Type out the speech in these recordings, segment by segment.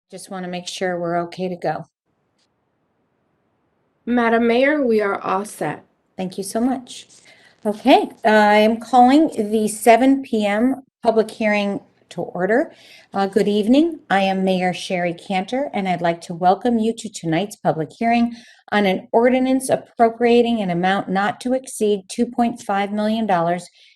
Just want to make sure we're okay to go. Madam Mayor, we are all set. Thank you so much. Okay, I am calling the 7 p.m. public hearing to order. Good evening. I am Mayor Sherry Cantor, and I'd like to welcome you to tonight's public hearing on an ordinance appropriating an amount not to exceed $2.5 million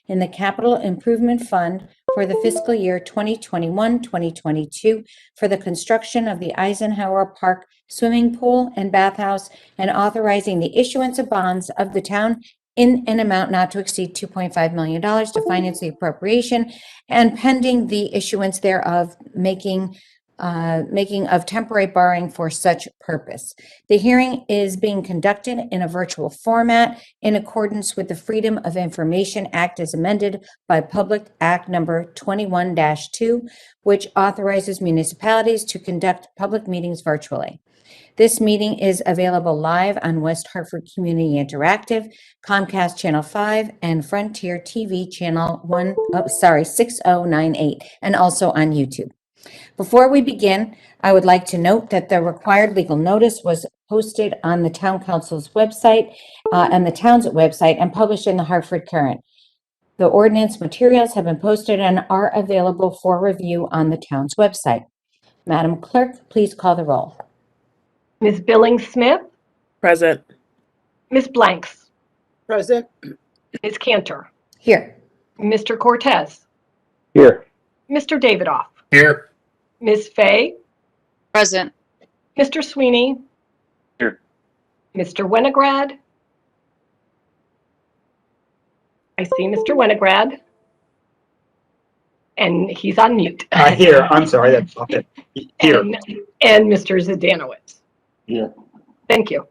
in the Capital Improvement Fund for the fiscal year 2021-2022 for the construction of the Eisenhower Park swimming pool and bathhouse, and authorizing the issuance of bonds of the town in an amount not to exceed $2.5 million to finance the appropriation, and pending the issuance thereof, making of temporary borrowing for such purpose. The hearing is being conducted in a virtual format in accordance with the Freedom of Information Act as amended by Public Act number 21-2, which authorizes municipalities to conduct public meetings virtually. This meeting is available live on West Hartford Community Interactive, Comcast Channel 5, and Frontier TV Channel 6098, and also on YouTube. Before we begin, I would like to note that the required legal notice was posted on the Town Council's website and the town's website and published in the Hartford Current. The ordinance materials have been posted and are available for review on the town's website. Madam Clerk, please call the roll. Ms. Billings-Smith, Present. Ms. Blanks, Present. Ms. Cantor, Here. Mr. Cortez, Here. Mr. Davidoff, Here. Ms. Fay, Present. Mr. Sweeney, Here. Mr. Winograd. I see Mr. Winograd, and he's on mute. Here. I'm sorry. That's okay. Here. And Mr. Zdanowitz. Here. Thank you.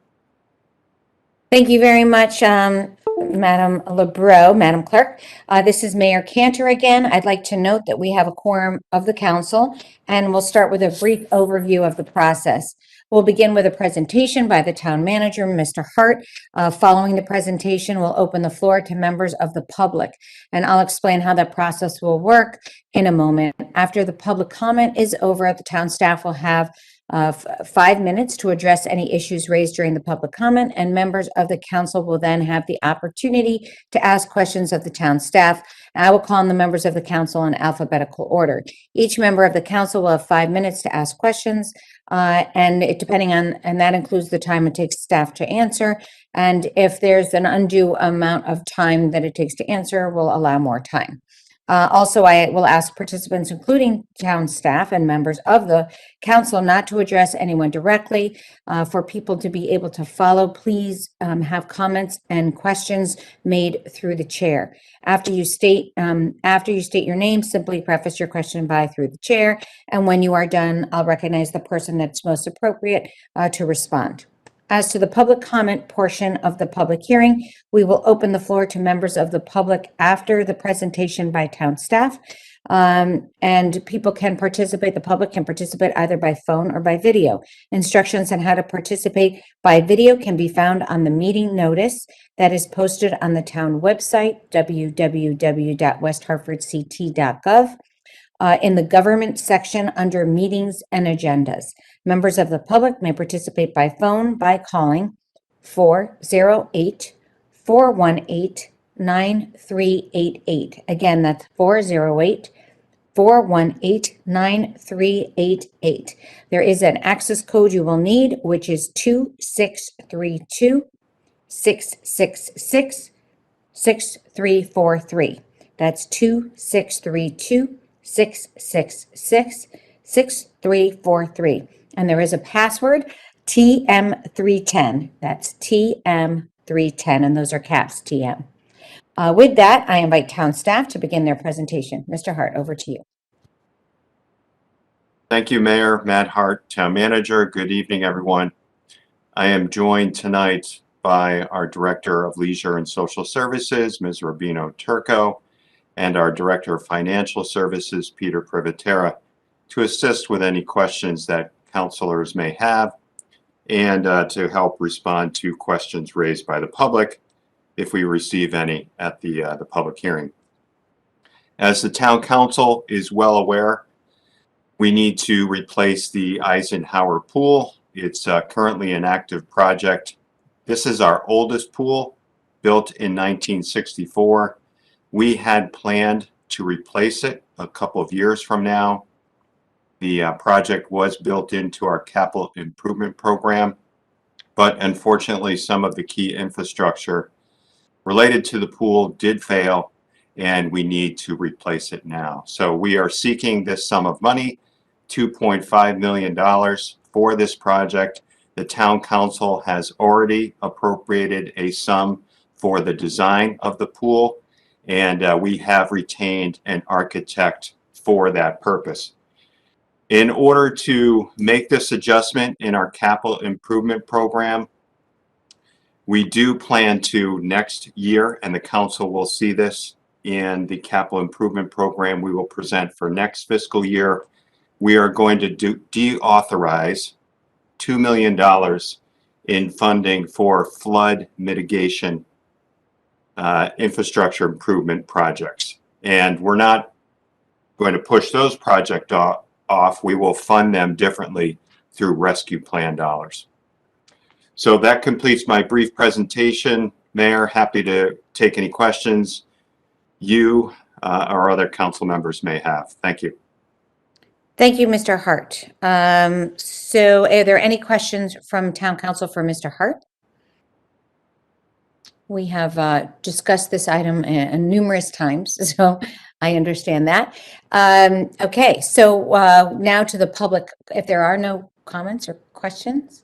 Thank you very much, Madam LeBreau, Madam Clerk. This is Mayor Cantor again. I'd like to note that we have a quorum of the council, and we'll start with a brief overview of the process. We'll begin with a presentation by the town manager, Mr. Hart. Following the presentation, we'll open the floor to members of the public, and I'll explain how that process will work in a moment. After the public comment is over, the town staff will have 5 minutes to address any issues raised during the public comment, and members of the council will then have the opportunity to ask questions of the town staff. I will call on the members of the council in alphabetical order. Each member of the council will have 5 minutes to ask questions, and that includes the time it takes staff to answer. And if there's an undue amount of time that it takes to answer, we'll allow more time. Also, I will ask participants, including town staff and members of the council, not to address anyone directly. For people to be able to follow, please have comments and questions made through the chair. After you state your name, simply preface your question by "through the chair," and when you are done, I'll recognize the person that's most appropriate to respond. As to the public comment portion of the public hearing, we will open the floor to members of the public after the presentation by town staff. And people can participate, the public can participate either by phone or by video. Instructions on how to participate by video can be found on the meeting notice that is posted on the town website, www.westhartfordct.gov. In the government section under meetings and agendas. Members of the public may participate by phone by calling 408-418-9388. Again, that's 408-418-9388. There is an access code you will need, which is 2632-666-6343. That's 2632-666-6343. And there is a password, TM310. That's TM310, and those are caps, TM. With that, I invite town staff to begin their presentation. Mr. Hart, over to you. Thank you, Mayor. Matt Hart, Town Manager. Good evening, everyone. I am joined tonight by our Director of Leisure and Social Services, Ms. Rubino Turco, and our Director of Financial Services, Peter Privatera, to assist with any questions that councilors may have and to help respond to questions raised by the public if we receive any at the public hearing. As the Town Council is well aware, We need to replace the Eisenhower pool. It's currently an active project. This is our oldest pool, built in 1964. We had planned to replace it a couple of years from now. The project was built into our capital improvement program, but unfortunately, some of the key infrastructure related to the pool did fail, and we need to replace it now. So we are seeking this sum of money, $2.5 million for this project. The town council has already appropriated a sum for the design of the pool, and we have retained an architect for that purpose. In order to make this adjustment in our capital improvement program, we do plan to next year, and the council will see this in the capital improvement program we will present for next fiscal year. We are going to deauthorize $2 million in funding for flood mitigation infrastructure improvement projects. And we're not going to push those projects off. We will fund them differently through rescue plan dollars. So that completes my brief presentation. Mayor, happy to take any questions you or other council members may have. Thank you. Thank you, Mr. Hart. So are there any questions from town council for Mr. Hart? We have discussed this item numerous times, so I understand that. Okay, so now to the public. If there are no comments or questions,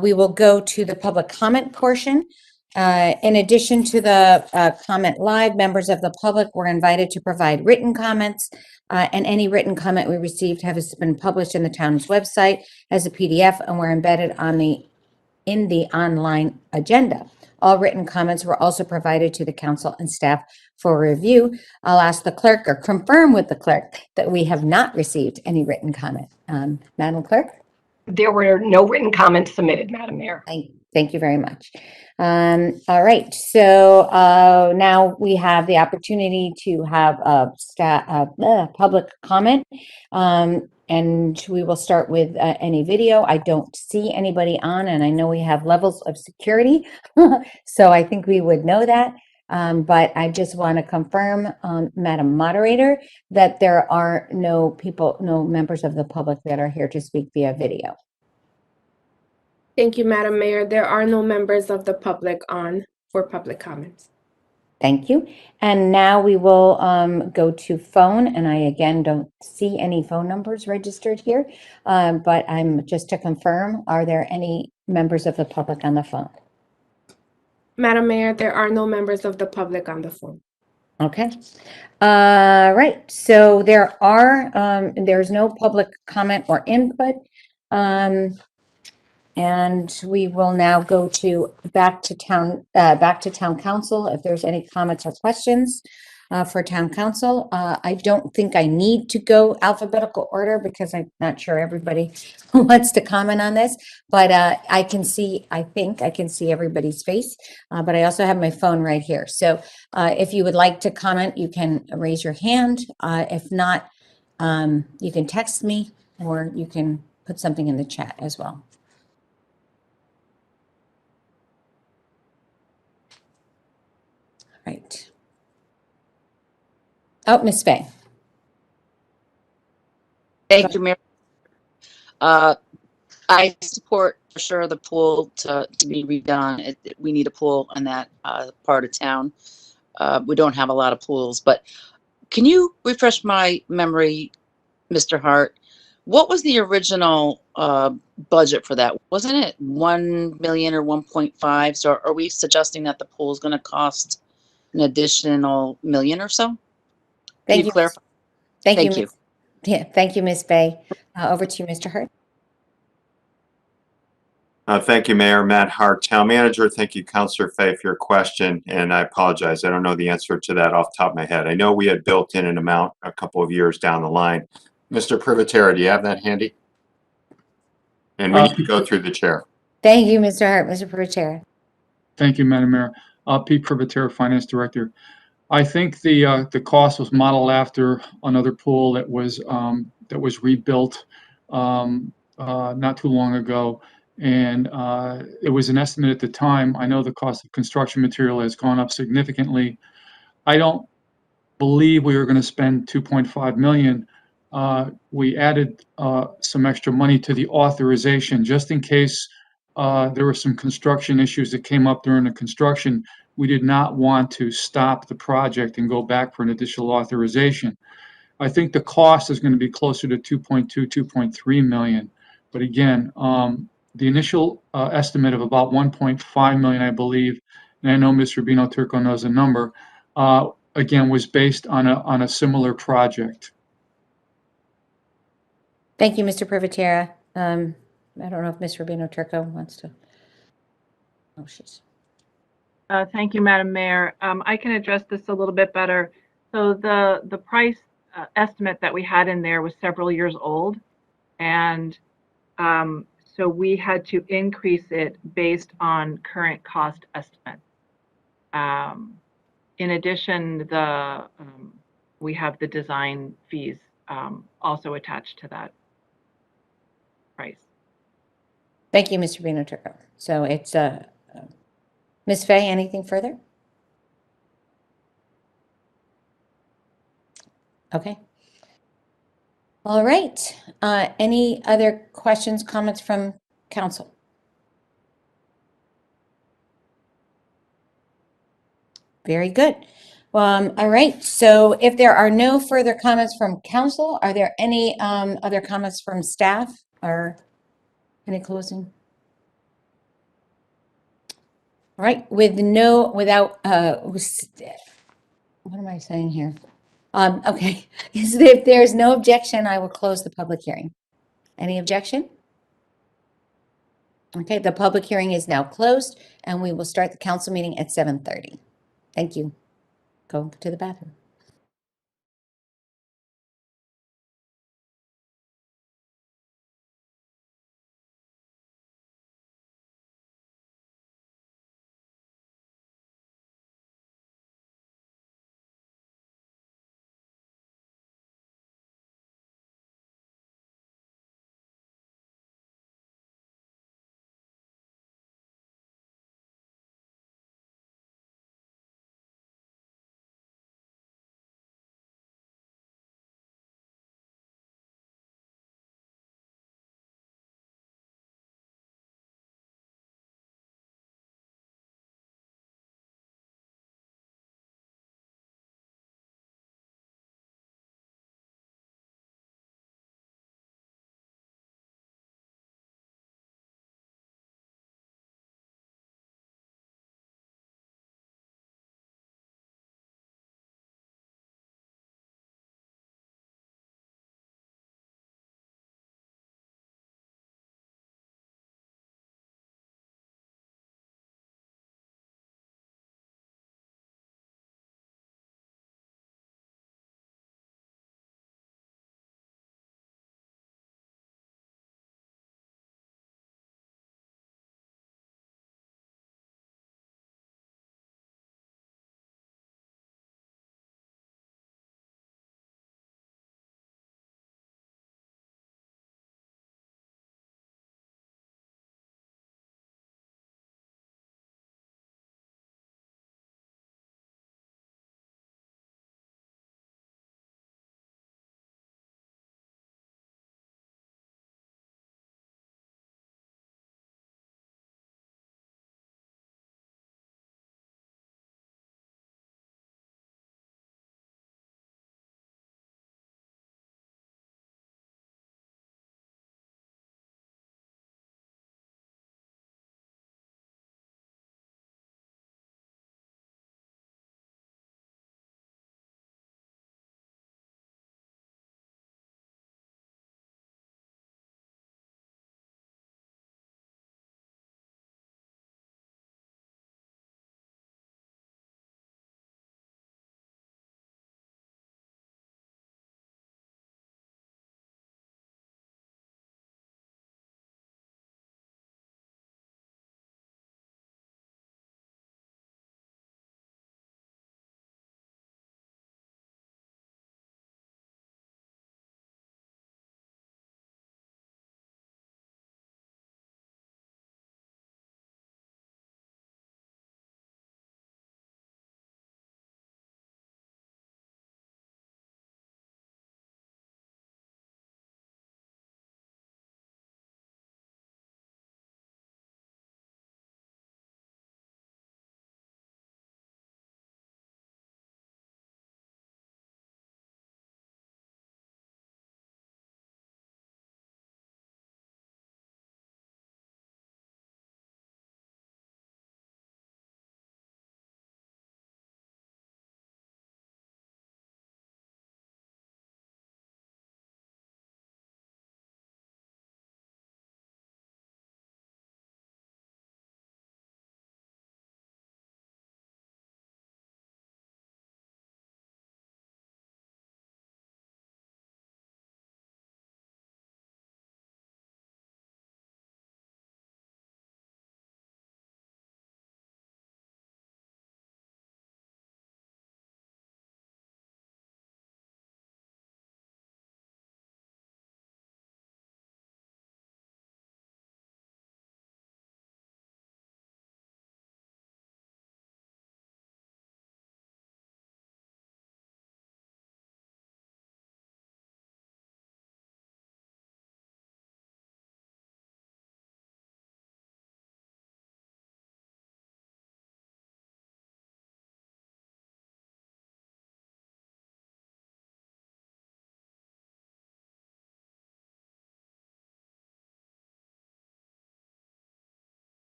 we will go to the public comment portion. In addition to the comment live, members of the public were invited to provide written comments, and any written comment we received has been published in the town's website as a PDF and were embedded in the online agenda. All written comments were also provided to the council and staff for review. I'll ask the clerk or confirm with the clerk that we have not received any written comment. Madam Clerk? There were no written comments submitted, Madam Mayor. Thank you very much. All right, so now we have the opportunity to have public comment, and we will start with any video. I don't see anybody on, and I know we have levels of security, so I think we would know that. But I just want to confirm, Madam Moderator, that there are no members of the public that are here to speak via video. Thank you, Madam Mayor. There are no members of the public on for public comments. Thank you. And now we will go to phone, and I again don't see any phone numbers registered here, but I'm just to confirm, are there any members of the public on the phone? Madam Mayor, there are no members of the public on the phone. Okay. Right. So there's no public comment or input. And we will now go back to town council. If there's any comments or questions for town council, I don't think I need to go alphabetical order because I'm not sure everybody wants to comment on this, but I think I can see everybody's face, but I also have my phone right here. So if you would like to comment, you can raise your hand. If not, you can text me or you can put something in the chat as well. Right. Oh, Ms. Fay. Thank you, Mayor. I support for sure the pool to be redone. We need a pool in that part of town. We don't have a lot of pools, but can you refresh my memory, Mr. Hart? What was the original budget for that? Wasn't it 1 million or 1.5? So are we suggesting that the pool is going to cost an additional $1 million or so? Thank you. Clarify? Thank you. Yeah, thank you, Ms. Fay. Over to you, Mr. Hart. Thank you, Mayor. Matt Hart, Town Manager. Thank you, Councilor Fay, for your question. And I apologize, I don't know the answer to that off the top of my head. I know we had built in an amount a couple of years down the line. Mr. Privatera, do you have that handy? And we need to go through the chair. Thank you, Mr. Hart. Mr. Privatera. Thank you, Madam Mayor. Pete Privatera, Finance Director. I think the cost was modeled after another pool that was rebuilt not too long ago, and it was an estimate at the time. I know the cost of construction material has gone up significantly. I don't believe we were going to spend 2.5 million. We added some extra money to the authorization just in case there were some construction issues that came up during the construction. We did not want to stop the project and go back for an additional authorization. I think the cost is going to be closer to 2.2, 2.3 million. But again, the initial estimate of about 1.5 million, I believe, and I know Mr. Rubino Turco knows the number, again, was based on a similar project. Thank you, Mr. Privatera. I don't know if Ms. Rubino Turco wants to. Oh, she's. Thank you, Madam Mayor. I can address this a little bit better. So the price estimate that we had in there was several years old, and so we had to increase it based on current cost estimates. In addition, we have the design fees also attached to that price. Thank you, Mr. Rubino Turco. So it's Ms. Fay, anything further? Okay. All right. Any other questions, comments from council? Very good. All right. So if there are no further comments from council, are there any other comments from staff or any closing? All right. Without, what am I saying here? Okay. If there's no objection, I will close the public hearing. Any objection? Okay, the public hearing is now closed and we will start the council meeting at 7:30. Thank you. Go to the bathroom.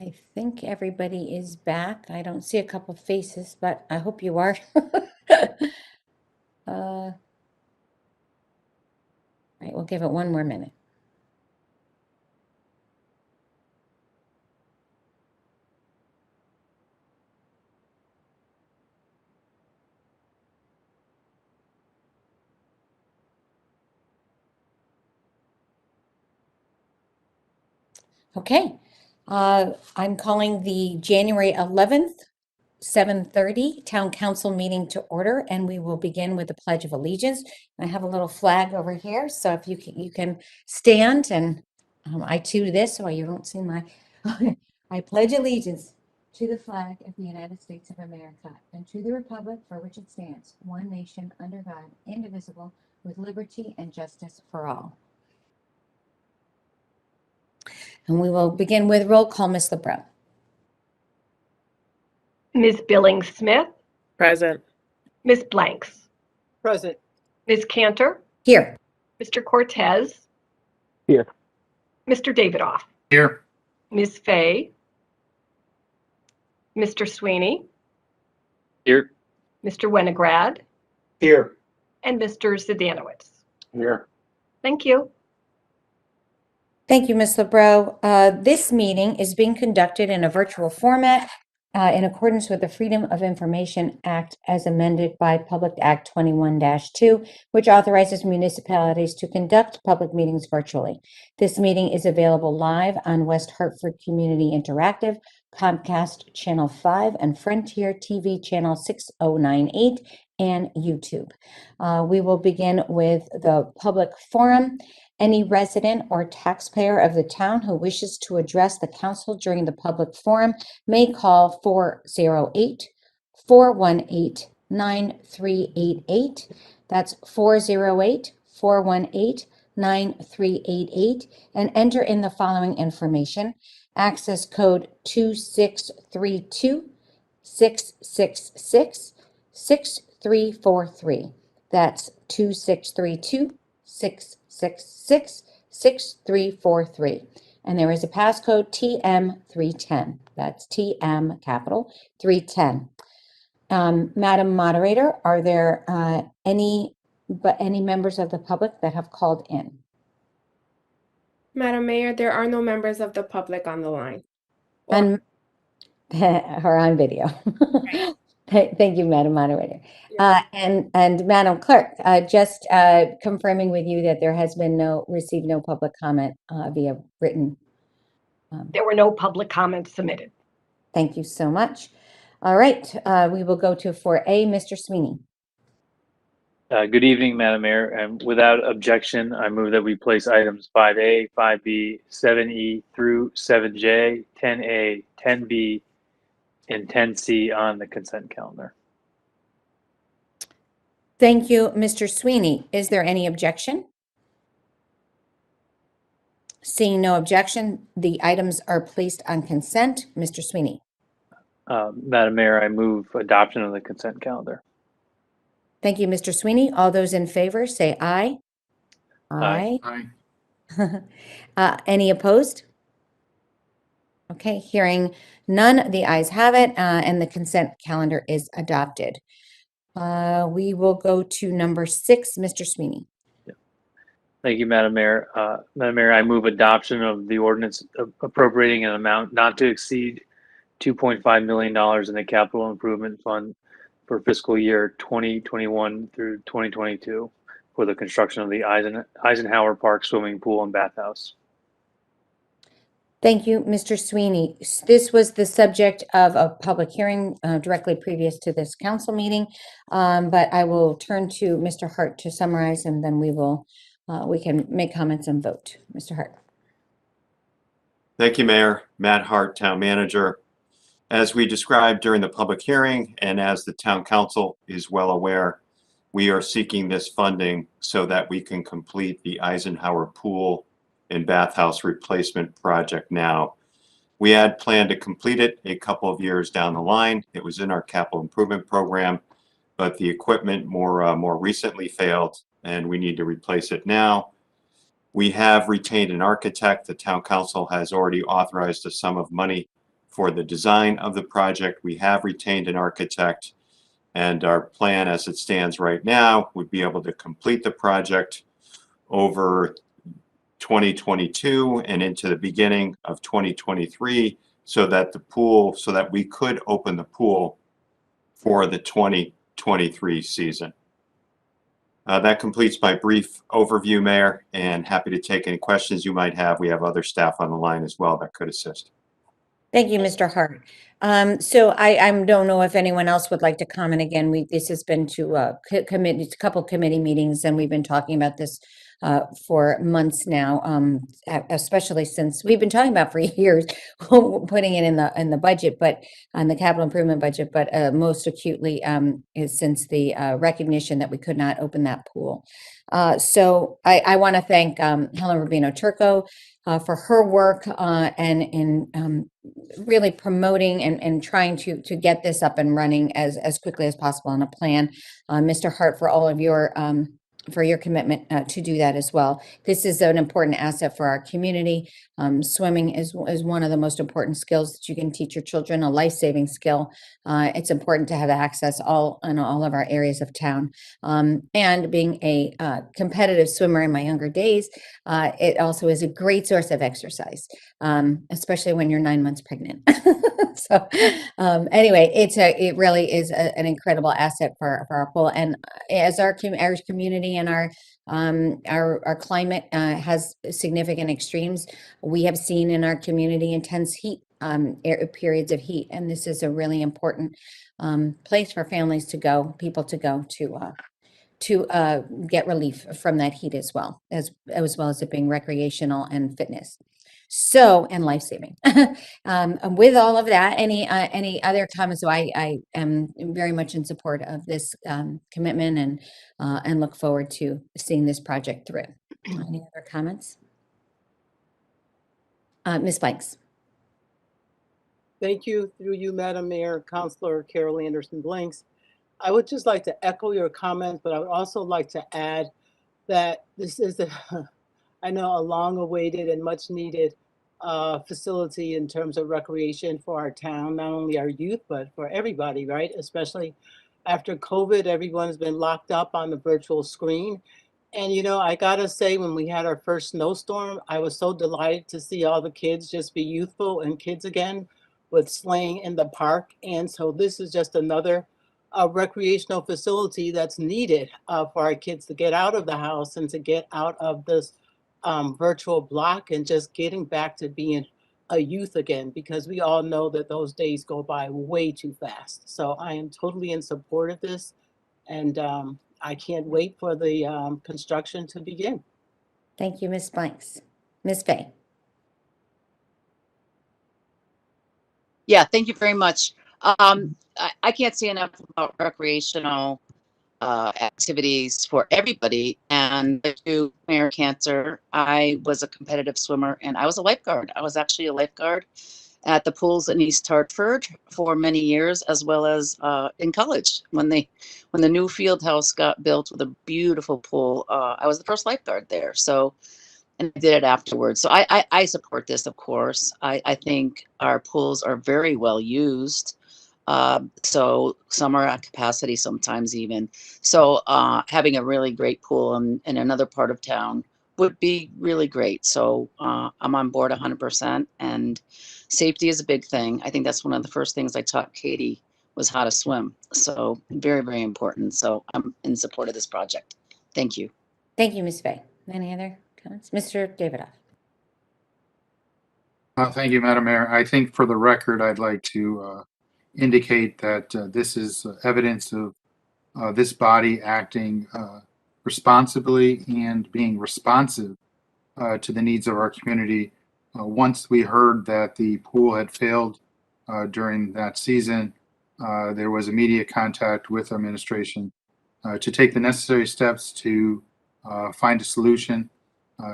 I think everybody is back. I don't see a couple faces, but I hope you are. All right, we'll give it one more minute. Okay, I'm calling the January 11th, 7:30 Town Council meeting to order, and we will begin with the Pledge of Allegiance. I have a little flag over here, so if you can stand, and I too this, so you don't see my, I pledge allegiance to the flag of the United States of America and to the republic for which it stands, one nation under God, indivisible, with liberty and justice for all. And we will begin with roll call, Ms. LeBron. Ms. Billings Smith, Present. Ms. Blanks, Present. Ms. Cantor, Here. Mr. Cortez. Here. Mr. Davidoff, Here. Ms. Fay, Mr. Sweeney, Here. Mr. Winograd, Here. and Mr. Zdanowitz. Here. Thank you. Thank you, Ms. LeBreau. This meeting is being conducted in a virtual format in accordance with the Freedom of Information Act as amended by Public Act 21-2, which authorizes municipalities to conduct public meetings virtually. This meeting is available live on West Hartford Community Interactive, Comcast Channel 5, and Frontier TV Channel 6098, and YouTube. We will begin with the public forum. Any resident or taxpayer of the town who wishes to address the council during the public forum may call 408-418-9388. That's 408-418-9388, and enter in the following information. Access code 2632-666-6343. That's 2632-666-6343. And there is a passcode TM310. That's TM capital 310. Madam Moderator, are there any members of the public that have called in? Madam Mayor, there are no members of the public on the line. And or on video. Thank you, Madam Moderator. And Madam Clerk, just confirming with you that there has been received no public comment via written. There were no public comments submitted. Thank you so much. All right, we will go to 4A, Mr. Sweeney. Good evening, Madam Mayor, and without objection, I move that we place items 5A, 5B, 7E through 7J, 10A, 10B, and 10C on the consent calendar. Thank you, Mr. Sweeney. Is there any objection? Seeing no objection, the items are placed on consent. Mr. Sweeney. Madam Mayor, I move adoption of the consent calendar. Thank you, Mr. Sweeney. All those in favor say aye. Aye. Any opposed? Okay, hearing none, the ayes have it, and the consent calendar is adopted. We will go to number 6, Mr. Sweeney. Thank you, Madam Mayor. Madam Mayor, I move adoption of the ordinance appropriating an amount not to exceed $2.5 million in the capital improvement fund for fiscal year 2021 through 2022 for the construction of the Eisenhower Park swimming pool and bathhouse. Thank you, Mr. Sweeney. This was the subject of a public hearing directly previous to this council meeting, but I will turn to Mr. Hart to summarize, and then we can make comments and vote. Mr. Hart. Thank you, Mayor. Matt Hart, Town Manager. As we described during the public hearing, and as the Town Council is well aware, we are seeking this funding so that we can complete the Eisenhower Pool and Bathhouse Replacement Project now. We had planned to complete it a couple of years down the line. It was in our capital improvement program, but the equipment more recently failed, and we need to replace it now. We have retained an architect. The Town Council has already authorized a sum of money for the design of the project. We have retained an architect, and our plan as it stands right now would be able to complete the project over 2022 and into the beginning of 2023 so that we could open the pool for the 2023 season. That completes my brief overview, Mayor, and happy to take any questions you might have. We have other staff on the line as well that could assist. Thank you, Mr. Hart. So I don't know if anyone else would like to comment again. This has been to a couple committee meetings, and we've been talking about this for months now, especially since we've been talking about for years, putting it in the budget, but on the capital improvement budget, but most acutely is since the recognition that we could not open that pool. So I want to thank Helen Rubino Turco for her work and in really promoting and trying to get this up and running as quickly as possible on a plan. Mr. Hart, for your commitment to do that as well. This is an important asset for our community. Swimming is one of the most important skills that you can teach your children, a life-saving skill. It's important to have access in all of our areas of town. And being a competitive swimmer in my younger days, it also is a great source of exercise, especially when you're 9 months pregnant. So anyway, it really is an incredible asset for our pool. And as our community and our climate has significant extremes, we have seen in our community intense heat periods of heat, and this is a really important place for families to go, people to go to get relief from that heat as well as it being recreational and fitness. So, and life-saving. With all of that, any other comments? So I am very much in support of this commitment and look forward to seeing this project through. Any other comments? Ms. Blanks. Thank you, through you, Madam Mayor, Councilor Carol Anderson Blanks. I would just like to echo your comments, but I would also like to add that this is I know, a long-awaited and much-needed facility in terms of recreation for our town, not only our youth, but for everybody, right? Especially after COVID, everyone's been locked up on the virtual screen. And, you know, I gotta say, when we had our first snowstorm, I was so delighted to see all the kids just be youthful and kids again with sleighing in the park. And so this is just another recreational facility that's needed for our kids to get out of the house and to get out of this virtual block and just getting back to being a youth again, because we all know that those days go by way too fast. So I am totally in support of this, and I can't wait for the construction to begin. Thank you, Ms. Blanks. Ms. Fay. Yeah, thank you very much. I can't say enough about recreational activities for everybody. And to Mayor Cantor, I was a competitive swimmer and I was a lifeguard. I was actually a lifeguard at the pools in East Hartford for many years, as well as in college when the new field house got built with a beautiful pool. I was the first lifeguard there. So, and I did it afterwards. So I support this, of course. I think our pools are very well used. So some are at capacity, sometimes even. So having a really great pool in another part of town would be really great. So I'm on board 100%. And safety is a big thing. I think that's one of the first things I taught Katie was how to swim. So very, very important. So I'm in support of this project. Thank you. Thank you, Ms. Fay. Any other comments? Mr. Davidoff. Thank you, Madam Mayor. I think for the record, I'd like to indicate that this is evidence of this body acting responsibly and being responsive to the needs of our community. Once we heard that the pool had failed during that season, there was immediate contact with administration to take the necessary steps to find a solution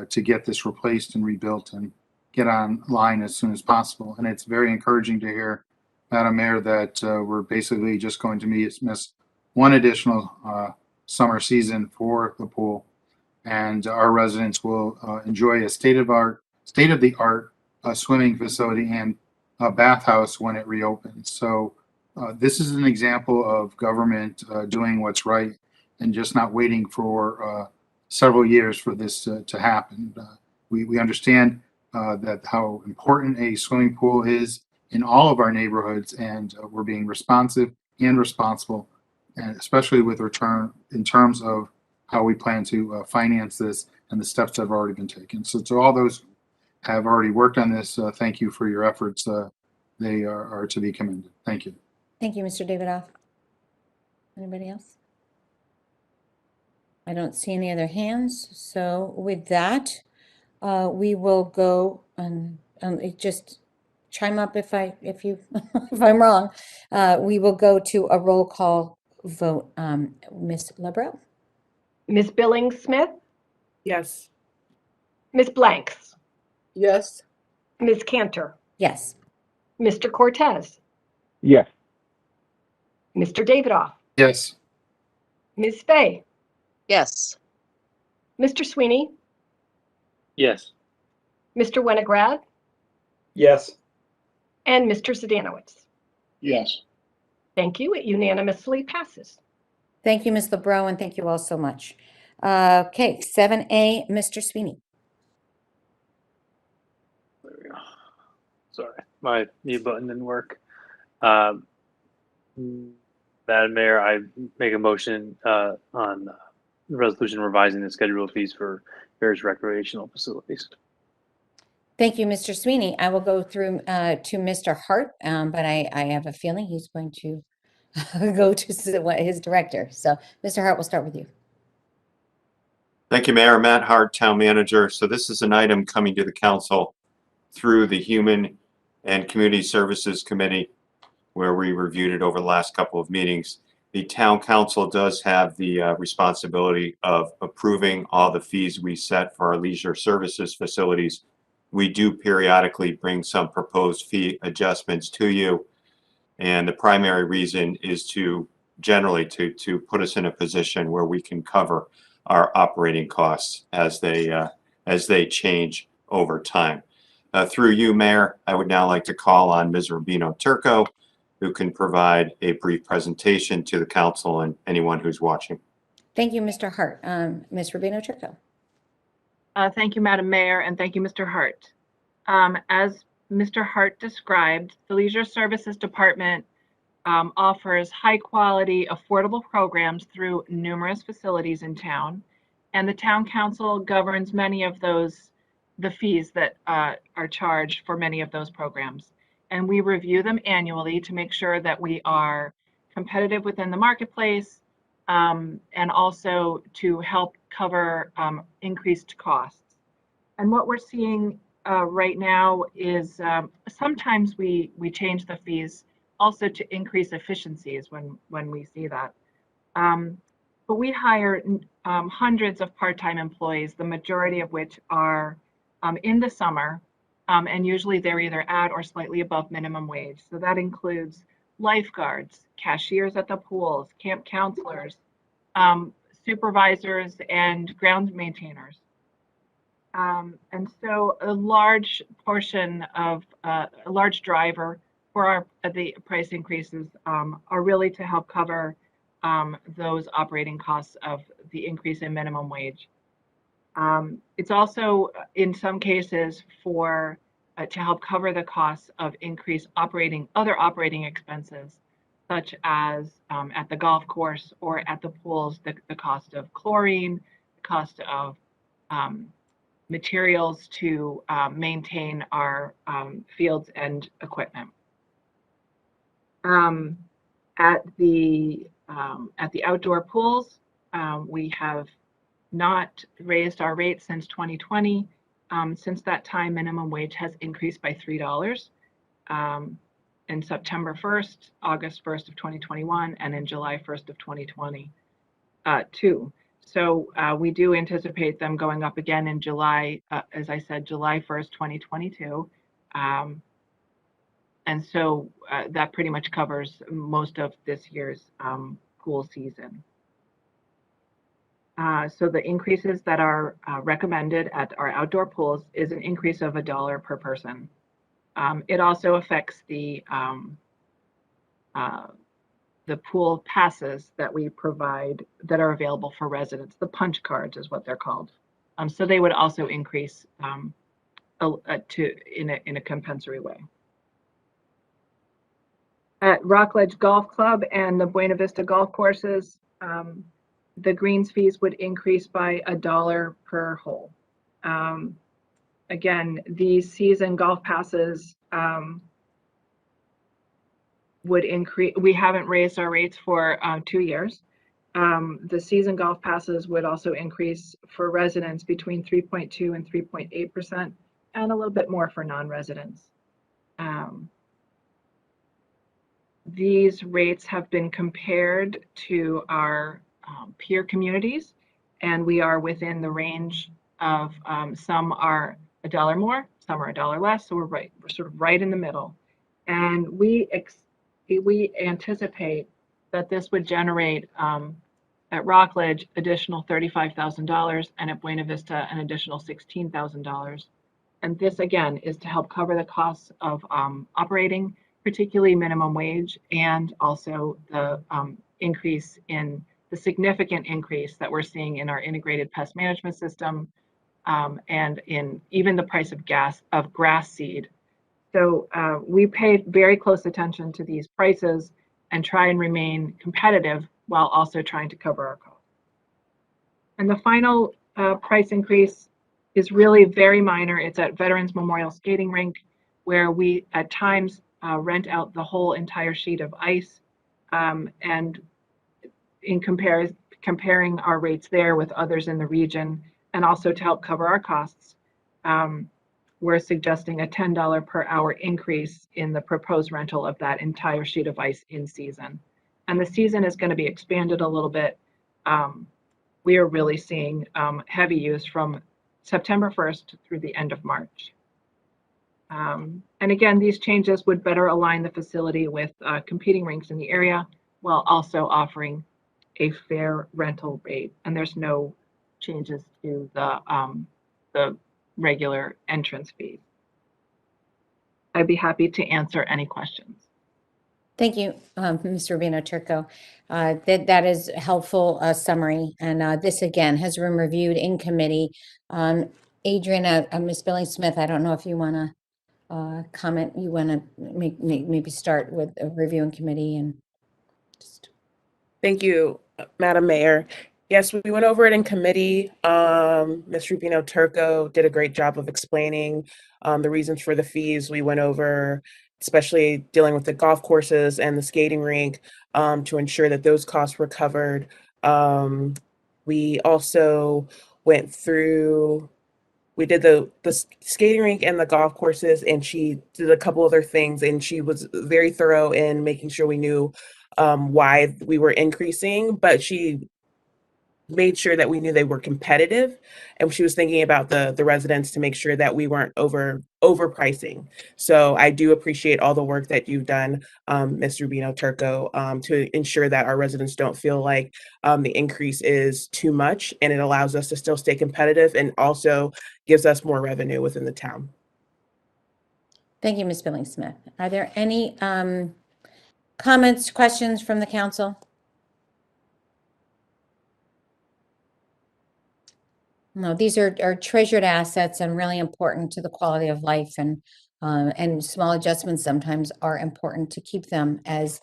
to get this replaced and rebuilt and get online as soon as possible. And it's very encouraging to hear, Madam Mayor, that we're basically just going to miss one additional summer season for the pool, and our residents will enjoy a state of the art swimming facility and bathhouse when it reopens. So this is an example of government doing what's right and just not waiting for several years for this to happen. We understand that how important a swimming pool is in all of our neighborhoods, and we're being responsive and responsible, and especially with return in terms of how we plan to finance this and the steps that have already been taken. So to all those who have already worked on this, thank you for your efforts. They are to be commended. Thank you. Thank you, Mr. Davidoff. Anybody else? I don't see any other hands. So with that, we will go and just chime up if you if I'm wrong. We will go to a roll call vote. Ms. Lebrow? Ms. Billings Smith, Yes. Ms. Blanks, Yes. Ms. Cantor, Yes. Mr. Cortez, Yes. Mr. Davidoff, Yes. Ms. Fay, Yes. Mr. Sweeney, Yes. Mr. Winograd, Yes. and Mr. Zdanowitz. Yes. Thank you. It unanimously passes. Thank you, Ms. Lebrow, and thank you all so much. Okay, 7A, Mr. Sweeney. There we go. Sorry, my mute button didn't work. Madam Mayor, I make a motion on the resolution revising the schedule of fees for various recreational facilities. Thank you, Mr. Sweeney. I will go through to Mr. Hart, but I have a feeling he's going to go to his director. So, Mr. Hart, we'll start with you. Thank you, Mayor. Matt Hart, Town Manager. So this is an item coming to the council through the Human and Community Services Committee, where we reviewed it over the last couple of meetings. The Town Council does have the responsibility of approving all the fees we set for our leisure services facilities. We do periodically bring some proposed fee adjustments to you, and the primary reason is to generally to put us in a position where we can cover our operating costs as they change over time. Through you, Mayor, I would now like to call on Ms. Rubino Turco, who can provide a brief presentation to the council and anyone who's watching. Thank you, Mr. Hart. Ms. Rubino Turco. Thank you, Madam Mayor, and thank you, Mr. Hart. As Mr. Hart described, the Leisure Services Department offers high-quality, affordable programs through numerous facilities in town, and the Town Council governs many of the fees that are charged for many of those programs. And we review them annually to make sure that we are competitive within the marketplace, and also to help cover increased costs. And what we're seeing right now is sometimes we change the fees also to increase efficiencies when we see that. But we hire hundreds of part-time employees, the majority of which are in the summer, and usually they're either at or slightly above minimum wage. So that includes lifeguards, cashiers at the pools, camp counselors, supervisors, and ground maintainers. And so a large portion of a large driver for the price increases are really to help cover those operating costs of the increase in minimum wage. It's also in some cases for to help cover the costs of increased other operating expenses, such as at the golf course or at the pools, the cost of chlorine, the cost of materials to maintain our fields and equipment. At the outdoor pools, we have not raised our rates since 2020. Since that time, minimum wage has increased by $3 in September 1st, August 1st of 2021, and in July 1st of 2022. So we do anticipate them going up again in July, as I said, July 1st, 2022. And so that pretty much covers most of this year's pool season. So the increases that are recommended at our outdoor pools is an increase of $1 per person. It also affects the pool passes that we provide that are available for residents. The punch cards is what they're called. So they would also increase in a compensatory way. At Rockledge Golf Club and the Buena Vista golf courses, the greens fees would increase by $1 per hole. Again, these season golf passes would increase. We haven't raised our rates for 2 years. The season golf passes would also increase for residents between 3.2 and 3.8%, and a little bit more for non-residents. These rates have been compared to our peer communities, and we are within the range of some are $1 more, some are $1 less, so we're sort of right in the middle. And we anticipate that this would generate at Rockledge additional $35,000 and at Buena Vista an additional $16,000. And this again is to help cover the costs of operating, particularly minimum wage, and also the increase in the significant increase that we're seeing in our integrated pest management system, and in even the price of grass seed. So we pay very close attention to these prices and try and remain competitive while also trying to cover our costs. And the final price increase is really very minor. It's at Veterans Memorial Skating Rink, where we at times rent out the whole entire sheet of ice, and in comparing our rates there with others in the region, and also to help cover our costs, we're suggesting a $10 per hour increase in the proposed rental of that entire sheet of ice in season. And the season is going to be expanded a little bit. We are really seeing heavy use from September 1st through the end of March. And again, these changes would better align the facility with competing rinks in the area, while also offering a fair rental rate. And there's no changes to the regular entrance fees. I'd be happy to answer any questions. Thank you, Mr. Rubino-Turco. That is a helpful summary. And this, again, has been reviewed in committee. Adrian, Ms. Billing-Smith, I don't know if you want to comment. You want to maybe start with a review in committee and just. Thank you, Madam Mayor. Yes, we went over it in committee. Ms. Rubino-Turco did a great job of explaining the reasons for the fees. We went over, especially dealing with the golf courses and the skating rink, to ensure that those costs were covered. We also went through, we did the skating rink and the golf courses, and she did a couple other things, and she was very thorough in making sure we knew why we were increasing, but she made sure that we knew they were competitive, and she was thinking about the residents to make sure that we weren't overpricing. So I do appreciate all the work that you've done, Ms. Rubino-Turco, to ensure that our residents don't feel like the increase is too much, and it allows us to still stay competitive and also gives us more revenue within the town. Thank you, Ms. Billing-Smith. Are there any comments, questions from the council? No, these are treasured assets and really important to the quality of life, and small adjustments sometimes are important to keep them as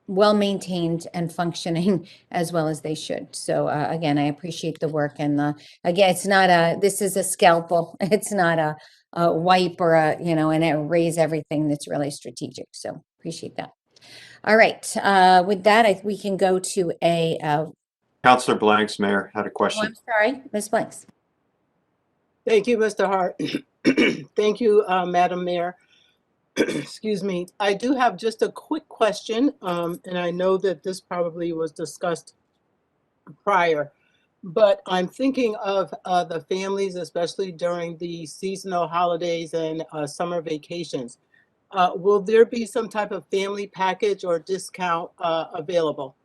well-maintained and functioning as well as they should. So again, I appreciate the work, and again, it's not this is a scalpel. It's not a wipe or and it raise everything. That's really strategic. So appreciate that. All right, with that, we can go to a Councilor Blanks, Mayor, had a question. I'm sorry, Ms. Blanks. Thank you, Mr. Hart. Thank you, Madam Mayor. Excuse me. I do have just a quick question, and I know that this probably was discussed prior, but I'm thinking of the families, especially during the seasonal holidays and summer vacations. Will there be some type of family package or discount available?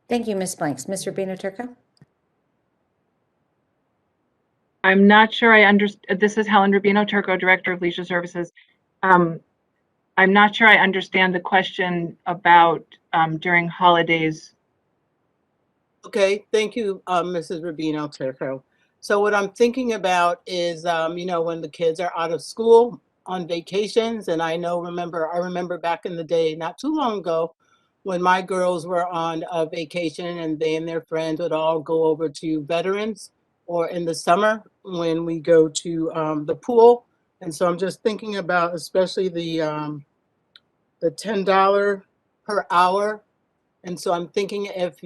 Thank you, Ms. Blanks. Mr. Rubino-Turco? I'm not sure I understand. This is Helen Rubino Turco, Director of Leisure Services. I'm not sure I understand the question about during holidays. Okay, thank you, Mrs. Rubino Turco. So what I'm thinking about is, when the kids are out of school on vacations, and I remember back in the day, not too long ago, when my girls were on a vacation and they and their friends would all go over to Veterans, or in the summer when we go to the pool. And so I'm just thinking about especially the $10 per hour. And so I'm thinking if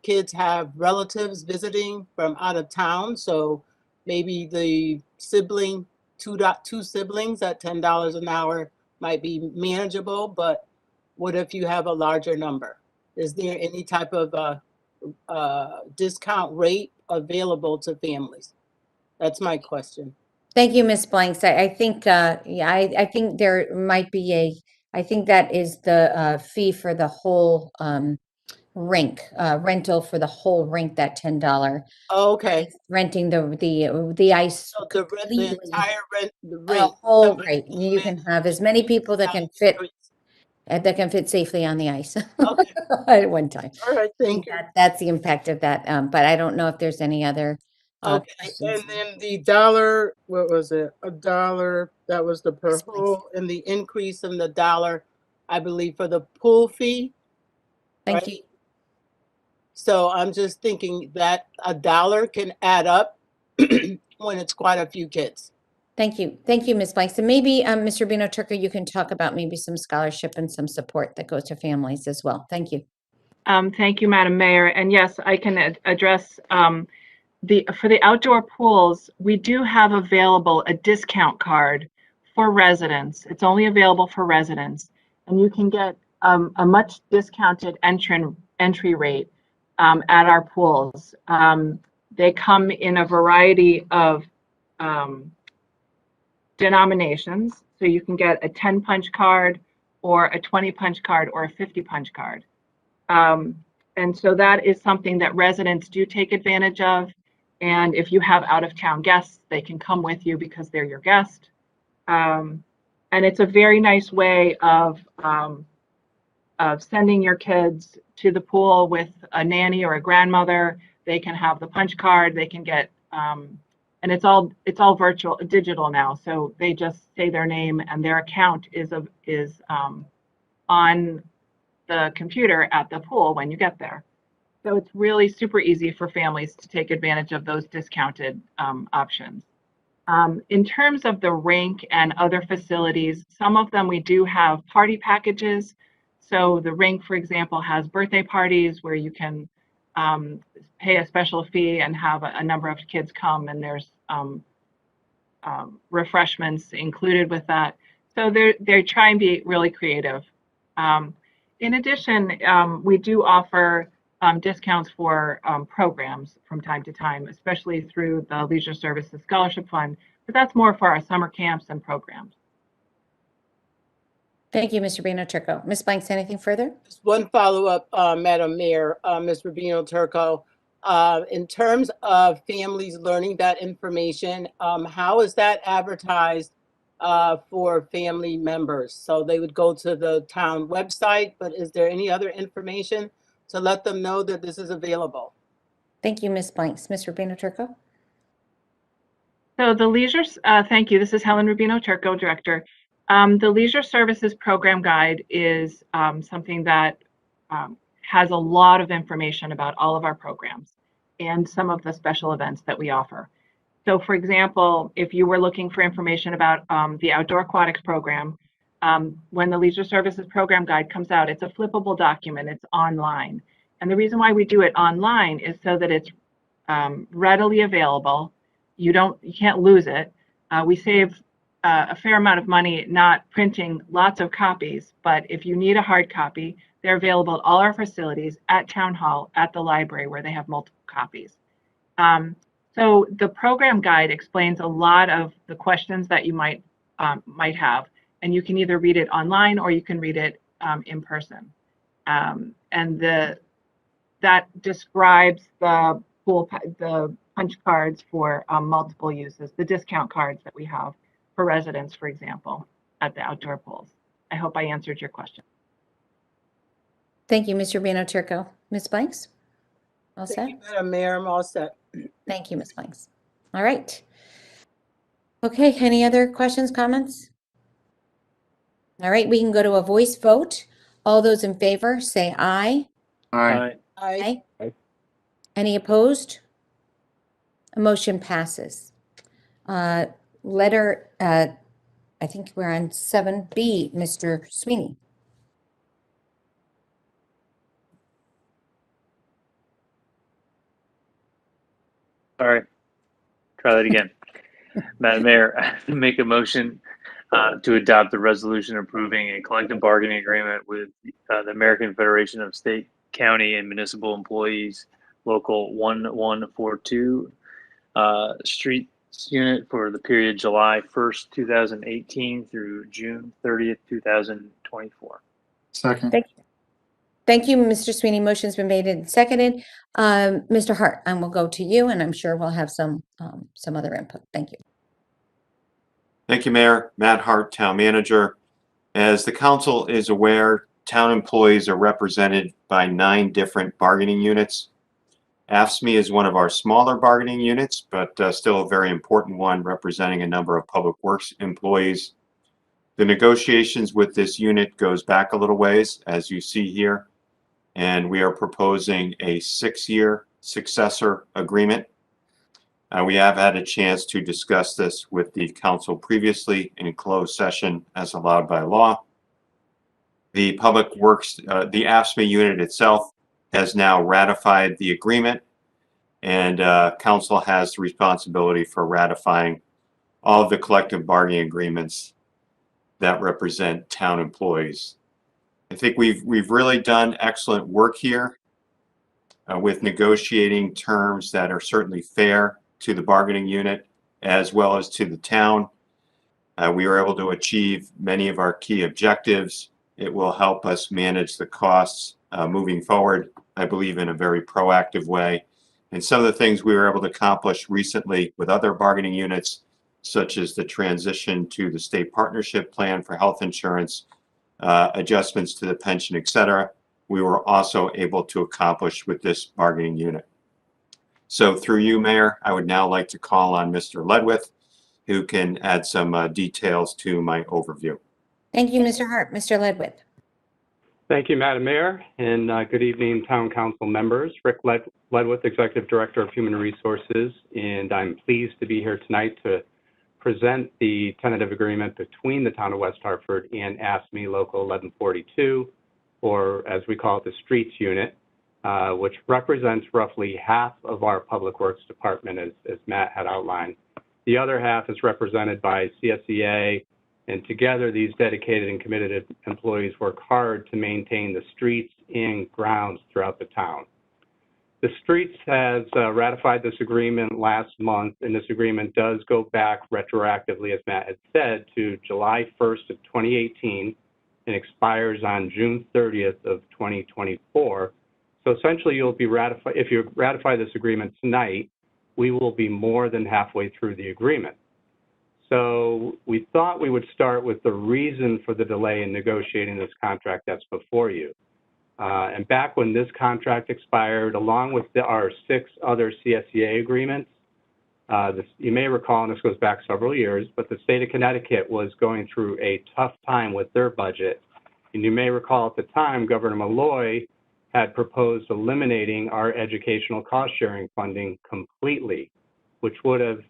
kids have relatives visiting from out of town, so maybe the two siblings at $10 an hour might be manageable, but what if you have a larger number? Is there any type of discount rate available to families? That's my question. Thank you, Ms. Blanks. I think, I think there might be I think that is the fee for the whole rink, rental for the whole rink, that $10. Okay, Renting the ice so the completely, entire the a rink. whole, somebody right. came You in can have as many people that can fit, safely on the ice Okay, at one time. all right, I thank think you. that's the impact of that, but I don't know if there's any other Okay, questions. and then the dollar, what was it? A dollar, that was the per Yes, please. hole, and the increase in the dollar, I believe, for the pool fee, Thank right? you. So I'm just thinking that a dollar can add up when it's quite a few kids. Thank you. Thank you, Ms. Blanks. And maybe, Mr. Bino Turco, you can talk about maybe some scholarship and some support that goes to families as well. Thank you. Thank you, Madam Mayor. And yes, I can address for the outdoor pools, we do have available a discount card for residents. It's only available for residents, and you can get a much discounted entry rate at our pools. They come in a variety of denominations, so you can get a 10 punch card or a 20 punch card or a 50 punch card. And so that is something that residents do take advantage of. And if you have out of town guests, they can come with you because they're your guest. And it's a very nice way of sending your kids to the pool with a nanny or a grandmother. They can have the punch card, they can get, and it's all digital now. So they just say their name and their account is on the computer at the pool when you get there. So it's really super easy for families to take advantage of those discounted options. In terms of the rink and other facilities, some of them we do have party packages. So the rink, for example, has birthday parties where you can pay a special fee and have a number of kids come, and there's refreshments included with that. So they try and be really creative. In addition, we do offer discounts for programs from time to time, especially through the Leisure Services Scholarship Fund, but that's more for our summer camps and programs. Thank you, Mr. Bino Turco. Ms. Blanks, anything further? Just one follow-up, Madam Mayor, Ms. Rubino Turco. In terms of families learning that information, how is that advertised for family members? So they would go to the town website, but is there any other information to let them know that this is available? Thank you, Ms. Blanks. Ms. Rubino Turco? So the Leisure, thank you. This is Helen Rubino Turco, Director. The Leisure Services Program Guide is something that has a lot of information about all of our programs and some of the special events that we offer. So for example, if you were looking for information about the Outdoor Aquatics Program, when the Leisure Services Program Guide comes out, it's a flippable document, it's online. And the reason why we do it online is so that it's readily available. You can't lose it. We save a fair amount of money not printing lots of copies, but if you need a hard copy, they're available at all our facilities, at Town Hall, at the library where they have multiple copies. So the program guide explains a lot of the questions that you might have, and you can either read it online or you can read it in person. And that describes the pool, the punch cards for multiple uses, the discount cards that we have for residents, for example, at the outdoor pools. I hope I answered your question. Thank you, Mr. Rubino Turco. Ms. Blanks? All set? Thank you, Madam Mayor. I'm all set. Thank you, Ms. Blanks. All right. Okay, any other questions, comments? All right, we can go to a voice vote. All those in favor, say aye. Aye. Aye. Any opposed? A motion passes. Letter, I think we're on 7B, Mr. Sweeney. Sorry. Try that again. Madam Mayor, I make a motion to adopt the resolution approving a collective bargaining agreement with the American Federation of State, County, and Municipal Employees, Local 1142, Streets Unit for the period July 1st, 2018 through June 30th, 2024. Second. Thank you, Mr. Sweeney. Motion's been made and seconded. Mr. Hart, and we'll go to you, and I'm sure we'll have some other input. Thank you. Thank you, Mayor. Matt Hart, Town Manager. As the council is aware, town employees are represented by 9 different bargaining units. AFSCME is one of our smaller bargaining units, but still a very important one, representing a number of public works employees. The negotiations with this unit goes back a little ways, as you see here, and we are proposing a 6-year successor agreement. We have had a chance to discuss this with the council previously in closed session as allowed by law. The Public Works, the AFSCME unit itself has now ratified the agreement, and council has the responsibility for ratifying all of the collective bargaining agreements that represent town employees. I think we've really done excellent work here with negotiating terms that are certainly fair to the bargaining unit as well as to the town. We were able to achieve many of our key objectives. It will help us manage the costs moving forward, I believe, in a very proactive way. And some of the things we were able to accomplish recently with other bargaining units, such as the transition to the state partnership plan for health insurance, adjustments to the pension, etc., we were also able to accomplish with this bargaining unit. So through you, Mayor, I would now like to call on Mr. Ledwith, who can add some details to my overview. Thank you, Mr. Hart. Mr. Ledwith. Thank you, Madam Mayor, and good evening, Town Council members. Rick Ledwith, Executive Director of Human Resources, and I'm pleased to be here tonight to present the tentative agreement between the Town of West Hartford and AFSCME Local 1142, or as we call it, the Streets Unit, which represents roughly half of our Public Works Department, as Matt had outlined. The other half is represented by CSEA, and together these dedicated and committed employees work hard to maintain the streets and grounds throughout the town. The Streets has ratified this agreement last month, and this agreement does go back retroactively, as Matt had said, to July 1st of 2018 and expires on June 30th of 2024. So essentially, you'll be ratified. If you ratify this agreement tonight, we will be more than halfway through the agreement. So we thought we would start with the reason for the delay in negotiating this contract that's before you. And back when this contract expired, along with our 6 other CSEA agreements, you may recall, and this goes back several years, but the state of Connecticut was going through a tough time with their budget. And you may recall at the time, Governor Malloy had proposed eliminating our educational cost sharing funding completely, which would have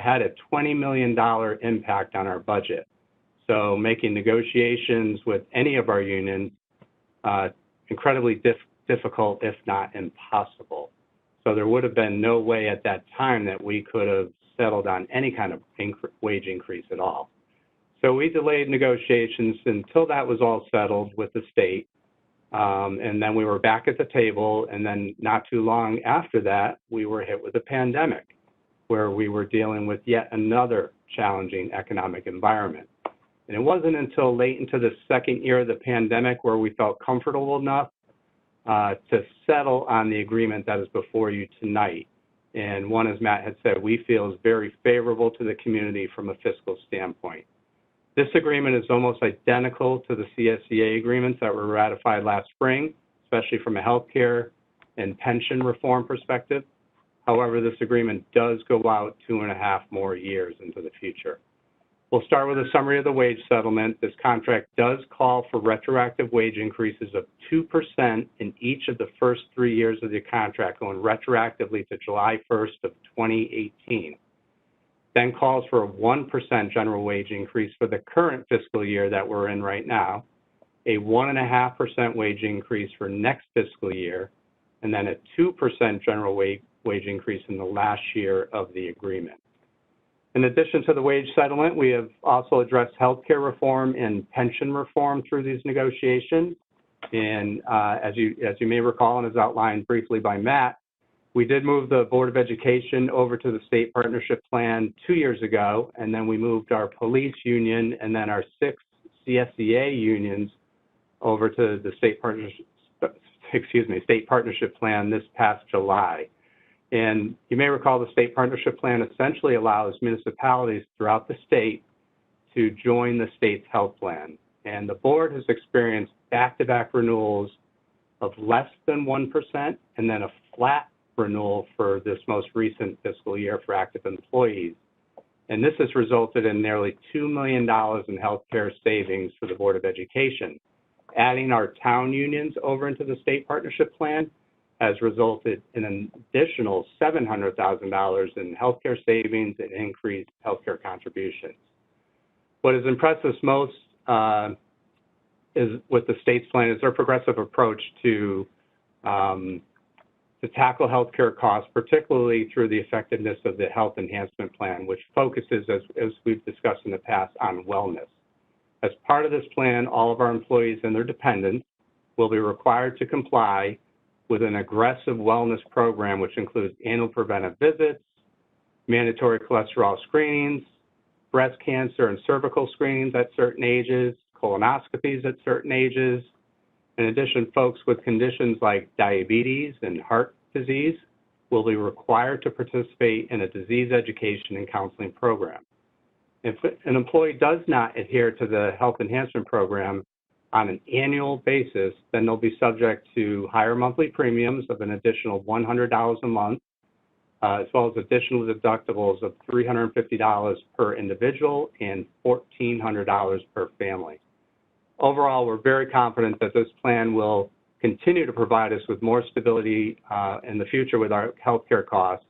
had a $20 million impact on our budget. So making negotiations with any of our unions incredibly difficult, if not impossible. So there would have been no way at that time that we could have settled on any kind of wage increase at all. So we delayed negotiations until that was all settled with the state. And then we were back at the table, and then not too long after that, we were hit with a pandemic where we were dealing with yet another challenging economic environment. And it wasn't until late into the second year of the pandemic where we felt comfortable enough to settle on the agreement that is before you tonight. And one, as Matt had said, we feel is very favorable to the community from a fiscal standpoint. This agreement is almost identical to the CSEA agreements that were ratified last spring, especially from a healthcare and pension reform perspective. However, this agreement does go out 2.5 more years into the future. We'll start with a summary of the wage settlement. This contract does call for retroactive wage increases of 2% in each of the first 3 years of the contract, going retroactively to July 1st of 2018. Then calls for a 1% general wage increase for the current fiscal year that we're in right now, a 1.5% wage increase for next fiscal year, and then a 2% general wage increase in the last year of the agreement. In addition to the wage settlement, we have also addressed healthcare reform and pension reform through these negotiations. And as you may recall, and as outlined briefly by Matt, we did move the Board of Education over to the state partnership plan 2 years ago, and then we moved our police union and then our 6 CSEA unions over to the state partnership plan this past July. And you may recall the state partnership plan essentially allows municipalities throughout the state to join the state's health plan. And the board has experienced back-to-back renewals of less than 1% and then a flat renewal for this most recent fiscal year for active employees. And this has resulted in nearly $2 million in healthcare savings for the Board of Education. Adding our town unions over into the state partnership plan has resulted in an additional $700,000 in healthcare savings and increased healthcare contributions. What has impressed us most is with the state's plan is their progressive approach to tackle healthcare costs, particularly through the effectiveness of the Health Enhancement Plan, which focuses, as we've discussed in the past, on wellness. As part of this plan, all of our employees and their dependents will be required to comply with an aggressive wellness program, which includes annual preventive visits, mandatory cholesterol screenings, breast cancer and cervical screenings at certain ages, colonoscopies at certain ages. In addition, folks with conditions like diabetes and heart disease will be required to participate in a disease education and counseling program. If an employee does not adhere to the Health Enhancement Program on an annual basis, then they'll be subject to higher monthly premiums of an additional $100 a month, as well as additional deductibles of $350 per individual and $1,400 per family. Overall, we're very confident that this plan will continue to provide us with more stability in the future with our healthcare costs,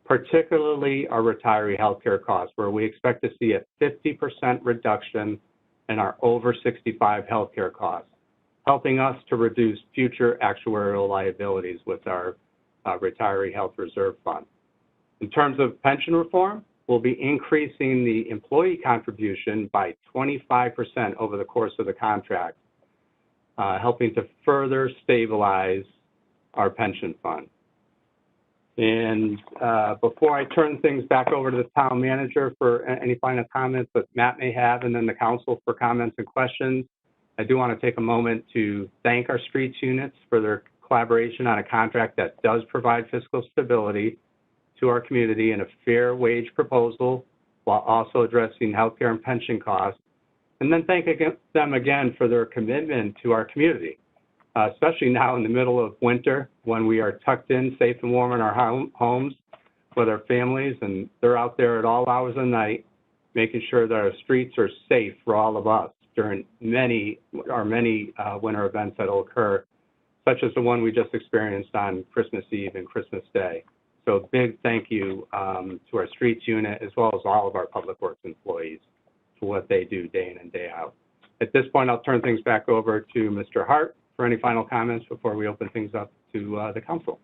particularly our retiree healthcare costs, where we expect to see a 50% reduction in our over 65 healthcare costs, helping us to reduce future actuarial liabilities with our retiree health reserve fund. In terms of pension reform, we'll be increasing the employee contribution by 25% over the course of the contract, helping to further stabilize our pension fund. And before I turn things back over to the town manager for any final comments that Matt may have, and then the council for comments and questions, I do want to take a moment to thank our streets units for their collaboration on a contract that does provide fiscal stability to our community in a fair wage proposal while also addressing healthcare and pension costs. And then thank them again for their commitment to our community, especially now in the middle of winter when we are tucked in safe and warm in our homes with our families, and they're out there at all hours of the night making sure that our streets are safe for all of us during our many winter events that will occur, such as the one we just experienced on Christmas Eve and Christmas Day. So big thank you to our streets unit as well as all of our public works employees for what they do day in and day out. At this point, I'll turn things back over to Mr. Hart for any final comments before we open things up to the council.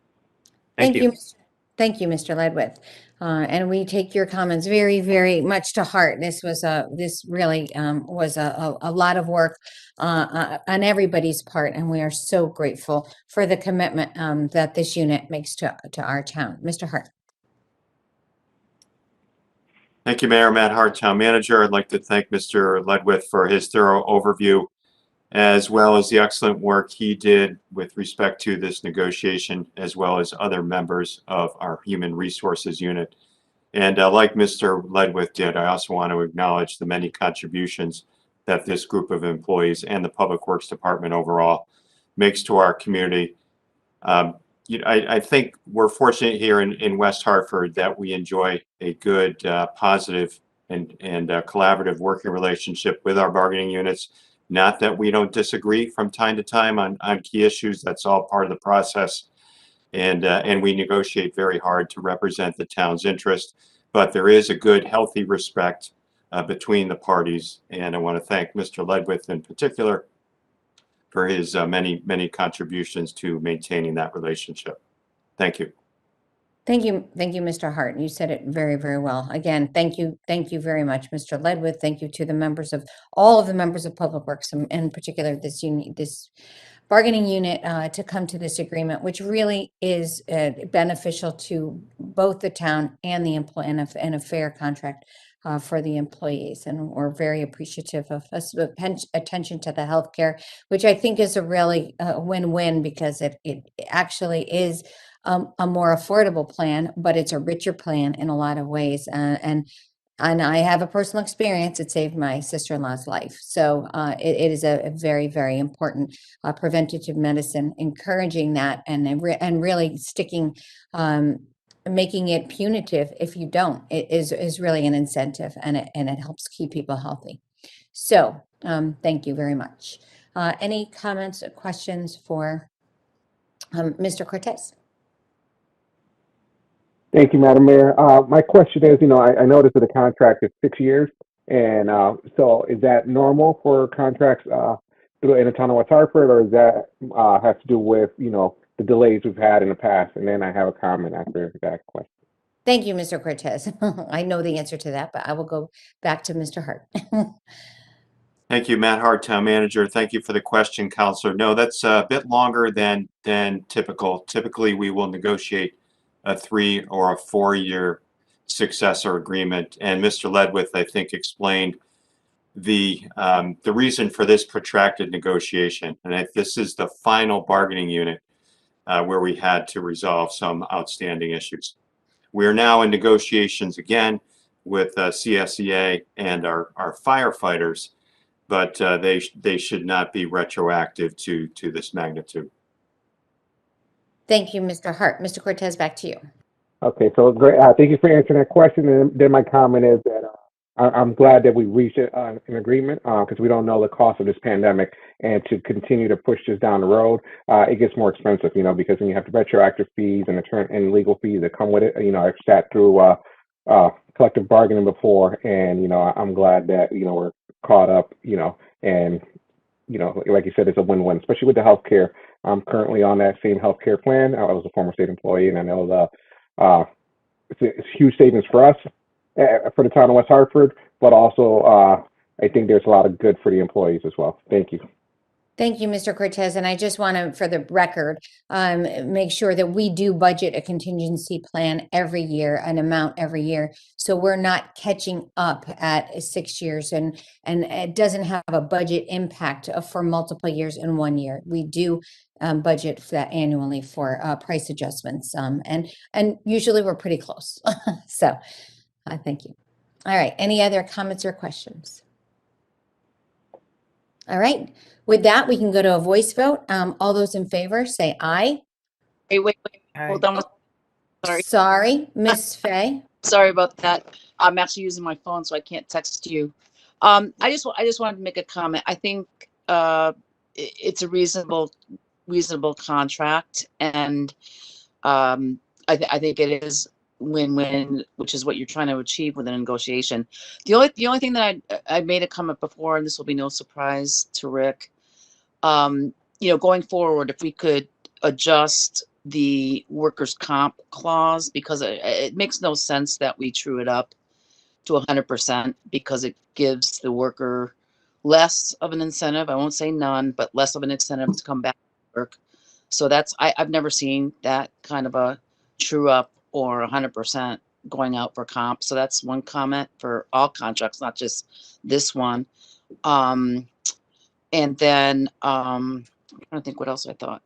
Thank you. Thank you, Mr. Ledwith. And we take your comments very, very much to heart. This really was a lot of work on everybody's part, and we are so grateful for the commitment that this unit makes to our town. Mr. Hart. Thank you, Mayor. Matt Hart, Town Manager. I'd like to thank Mr. Ledwith for his thorough overview as well as the excellent work he did with respect to this negotiation, as well as other members of our Human Resources Unit. And like Mr. Ledwith did, I also want to acknowledge the many contributions that this group of employees and the Public Works Department overall makes to our community. I think we're fortunate here in West Hartford that we enjoy a good, positive, and collaborative working relationship with our bargaining units. Not that we don't disagree from time to time on key issues. That's all part of the process. And we negotiate very hard to represent the town's interest. But there is a good, healthy respect between the parties. And I want to thank Mr. Ledwith in particular for his many, many contributions to maintaining that relationship. Thank you. Thank you, Mr. Hart. You said it very, very well. Again, thank you very much, Mr. Ledwith. Thank you to the members of all of the members of Public Works, and in particular this bargaining unit, to come to this agreement, which really is beneficial to both the town and the employee, and a fair contract for the employees. And we're very appreciative of attention to the healthcare, which I think is a really win-win, because it actually is a more affordable plan, but it's a richer plan in a lot of ways. And I have a personal experience. It saved my sister-in-law's life. So it is a very, very important preventative medicine, encouraging that, and really sticking, making it punitive if you don't. It is really an incentive, and it helps keep people healthy. So thank you very much. Any comments or questions for Mr. Cortez? Thank you, Madam Mayor. My question is, I noticed that the contract is 6 years, and so is that normal for contracts in the town of West Hartford, or is that have to do with, the delays we've had in the past? And then I have a comment after that question. Thank you, Mr. Cortez. I know the answer to that, but I will go back to Mr. Hart. Thank you, Matt Hart, Town Manager. Thank you for the question, Counselor. No, that's a bit longer than typical. Typically, we will negotiate a 3 or a 4 year successor agreement. And Mr. Ledwith, I think, explained the reason for this protracted negotiation. And this is the final bargaining unit where we had to resolve some outstanding issues. We are now in negotiations again with CSEA and our firefighters, but they should not be retroactive to this magnitude. Thank you, Mr. Hart. Mr. Cortez, back to you. Okay, so great. Thank you for answering that question. And then my comment is that I'm glad that we reached an agreement, because we don't know the cost of this pandemic, and to continue to push this down the road, it gets more expensive, because when you have the retroactive fees and legal fees that come with it, I've sat through collective bargaining before, and I'm glad that we're caught up, and like you said, it's a win-win, especially with the healthcare. I'm currently on that same healthcare plan. I was a former state employee, and I know it's huge savings for us, for the town of West Hartford, but also I think there's a lot of good for the employees as well. Thank you. Thank you, Mr. Cortez. And I just want to, for the record, make sure that we do budget a contingency plan every year, an amount every year. So we're not catching up at 6 years, and it doesn't have a budget impact for multiple years in 1 year. We do budget for that annually for price adjustments. And usually we're pretty close. So thank you. All right. Any other comments or questions? All right. With that, we can go to a voice vote. All those in favor, say aye. Hey, wait, hold on. Sorry. Sorry, Miss Fay. Sorry about that. I'm actually using my phone, so I can't text you. I just wanted to make a comment. I think it's a reasonable contract, and I think it is win-win, which is what you're trying to achieve with a negotiation. The only thing that I made a comment before, and this will be no surprise to Rick. Going forward, if we could adjust the workers' comp clause, because it makes no sense that we true it up to 100%, because it gives the worker less of an incentive. I won't say none, but less of an incentive to come back to work. So I've never seen that kind of a true up or 100% going out for comp. So that's one comment for all contracts, not just this one. And then I'm trying to think what else I thought.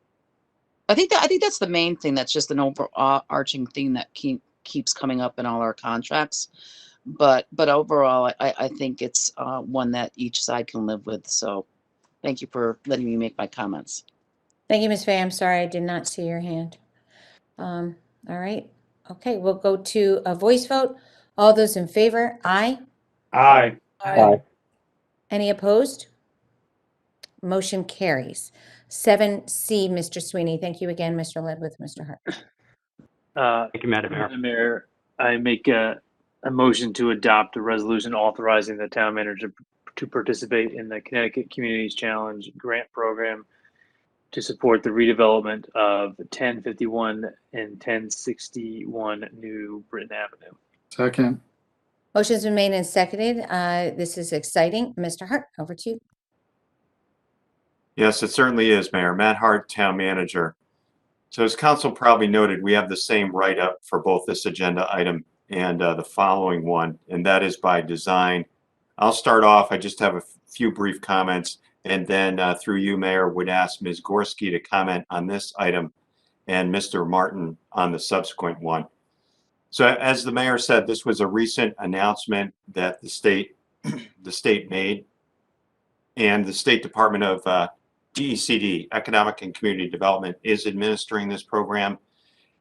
I think that's the main thing. That's just an overarching thing that keeps coming up in all our contracts. But overall, I think it's one that each side can live with. So thank you for letting me make my comments. Thank you, Ms. Fay. I'm sorry, I did not see your hand. All right. Okay, we'll go to a voice vote. All those in favor, aye. Aye. Aye. Any opposed? Motion carries. 7C, Mr. Sweeney. Thank you again, Mr. Ledwith, Mr. Hart. Thank you, Madam Mayor. Madam Mayor, I make a motion to adopt a resolution authorizing the town manager to participate in the Connecticut Communities Challenge grant program to support the redevelopment of 1051 and 1061 New Britain Avenue. Second. Motion's been made and seconded. This is exciting. Mr. Hart, over to you. Yes, it certainly is, Mayor. Matt Hart, Town Manager. So as Council probably noted, we have the same write-up for both this agenda item and the following one, and that is by design. I'll start off. I just have a few brief comments, and then through you, Mayor, would ask Ms. Gorski to comment on this item and Mr. Martin on the subsequent one. So as the Mayor said, this was a recent announcement that the state made, and the State Department of DECD, Economic and Community Development, is administering this program.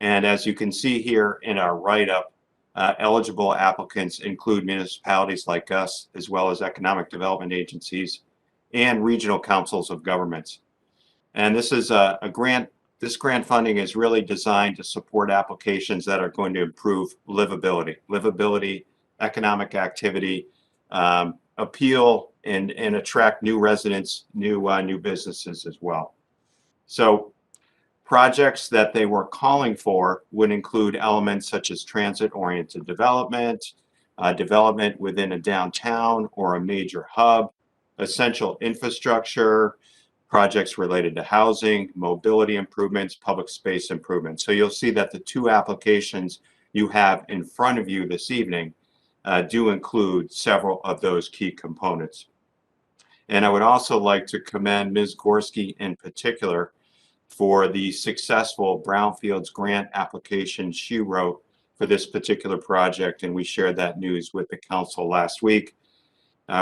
And as you can see here in our write-up, eligible applicants include municipalities like us, as well as economic development agencies and regional councils of governments. And this is a grant. This grant funding is really designed to support applications that are going to improve livability, economic activity, appeal and attract new residents, new businesses as well. So projects that they were calling for would include elements such as transit-oriented development, development within a downtown or a major hub, essential infrastructure, projects related to housing, mobility improvements, public space improvements. So you'll see that the two applications you have in front of you this evening do include several of those key components. And I would also like to commend Ms. Gorski in particular for the successful Brownfields grant application she wrote for this particular project. And we shared that news with the council last week,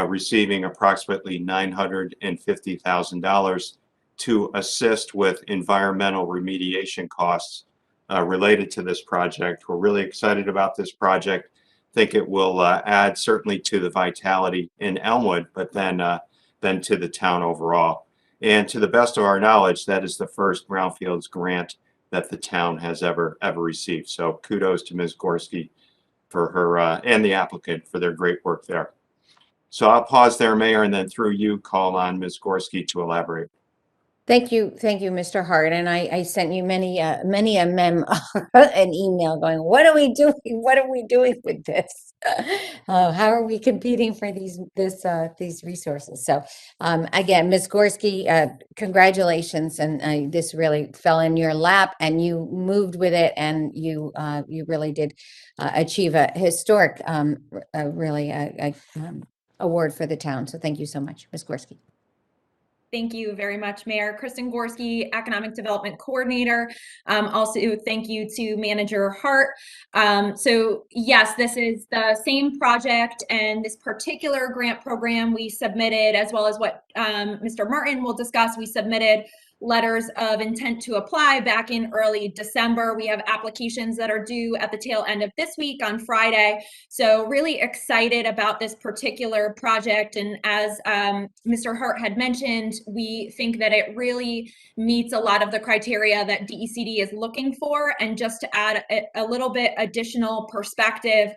receiving approximately $950,000 to assist with environmental remediation costs related to this project. We're really excited about this project. Think it will add certainly to the vitality in Elmwood, but then to the town overall. And to the best of our knowledge, that is the first Brownfields grant that the town has ever received. So kudos to Ms. Gorski for her and the applicant for their great work there. So I'll pause there, Mayor, and then through you, call on Ms. Gorski to elaborate. Thank you, Mr. Hart. And I sent you many a memo, an email going, what are we doing? What are we doing with this? How are we competing for these resources? So again, Ms. Gorski, congratulations. And this really fell in your lap and you moved with it, and you really did achieve a historic, award for the town. So thank you so much, Ms. Gorski. Thank you very much, Mayor. Kristen Gorski, Economic Development Coordinator. Also, thank you to Manager Hart. So yes, this is the same project, and this particular grant program we submitted, as well as what Mr. Martin will discuss, we submitted letters of intent to apply back in early December. We have applications that are due at the tail end of this week on Friday. So really excited about this particular project. And as Mr. Hart had mentioned, we think that it really meets a lot of the criteria that DECD is looking for. And just to add a little bit additional perspective,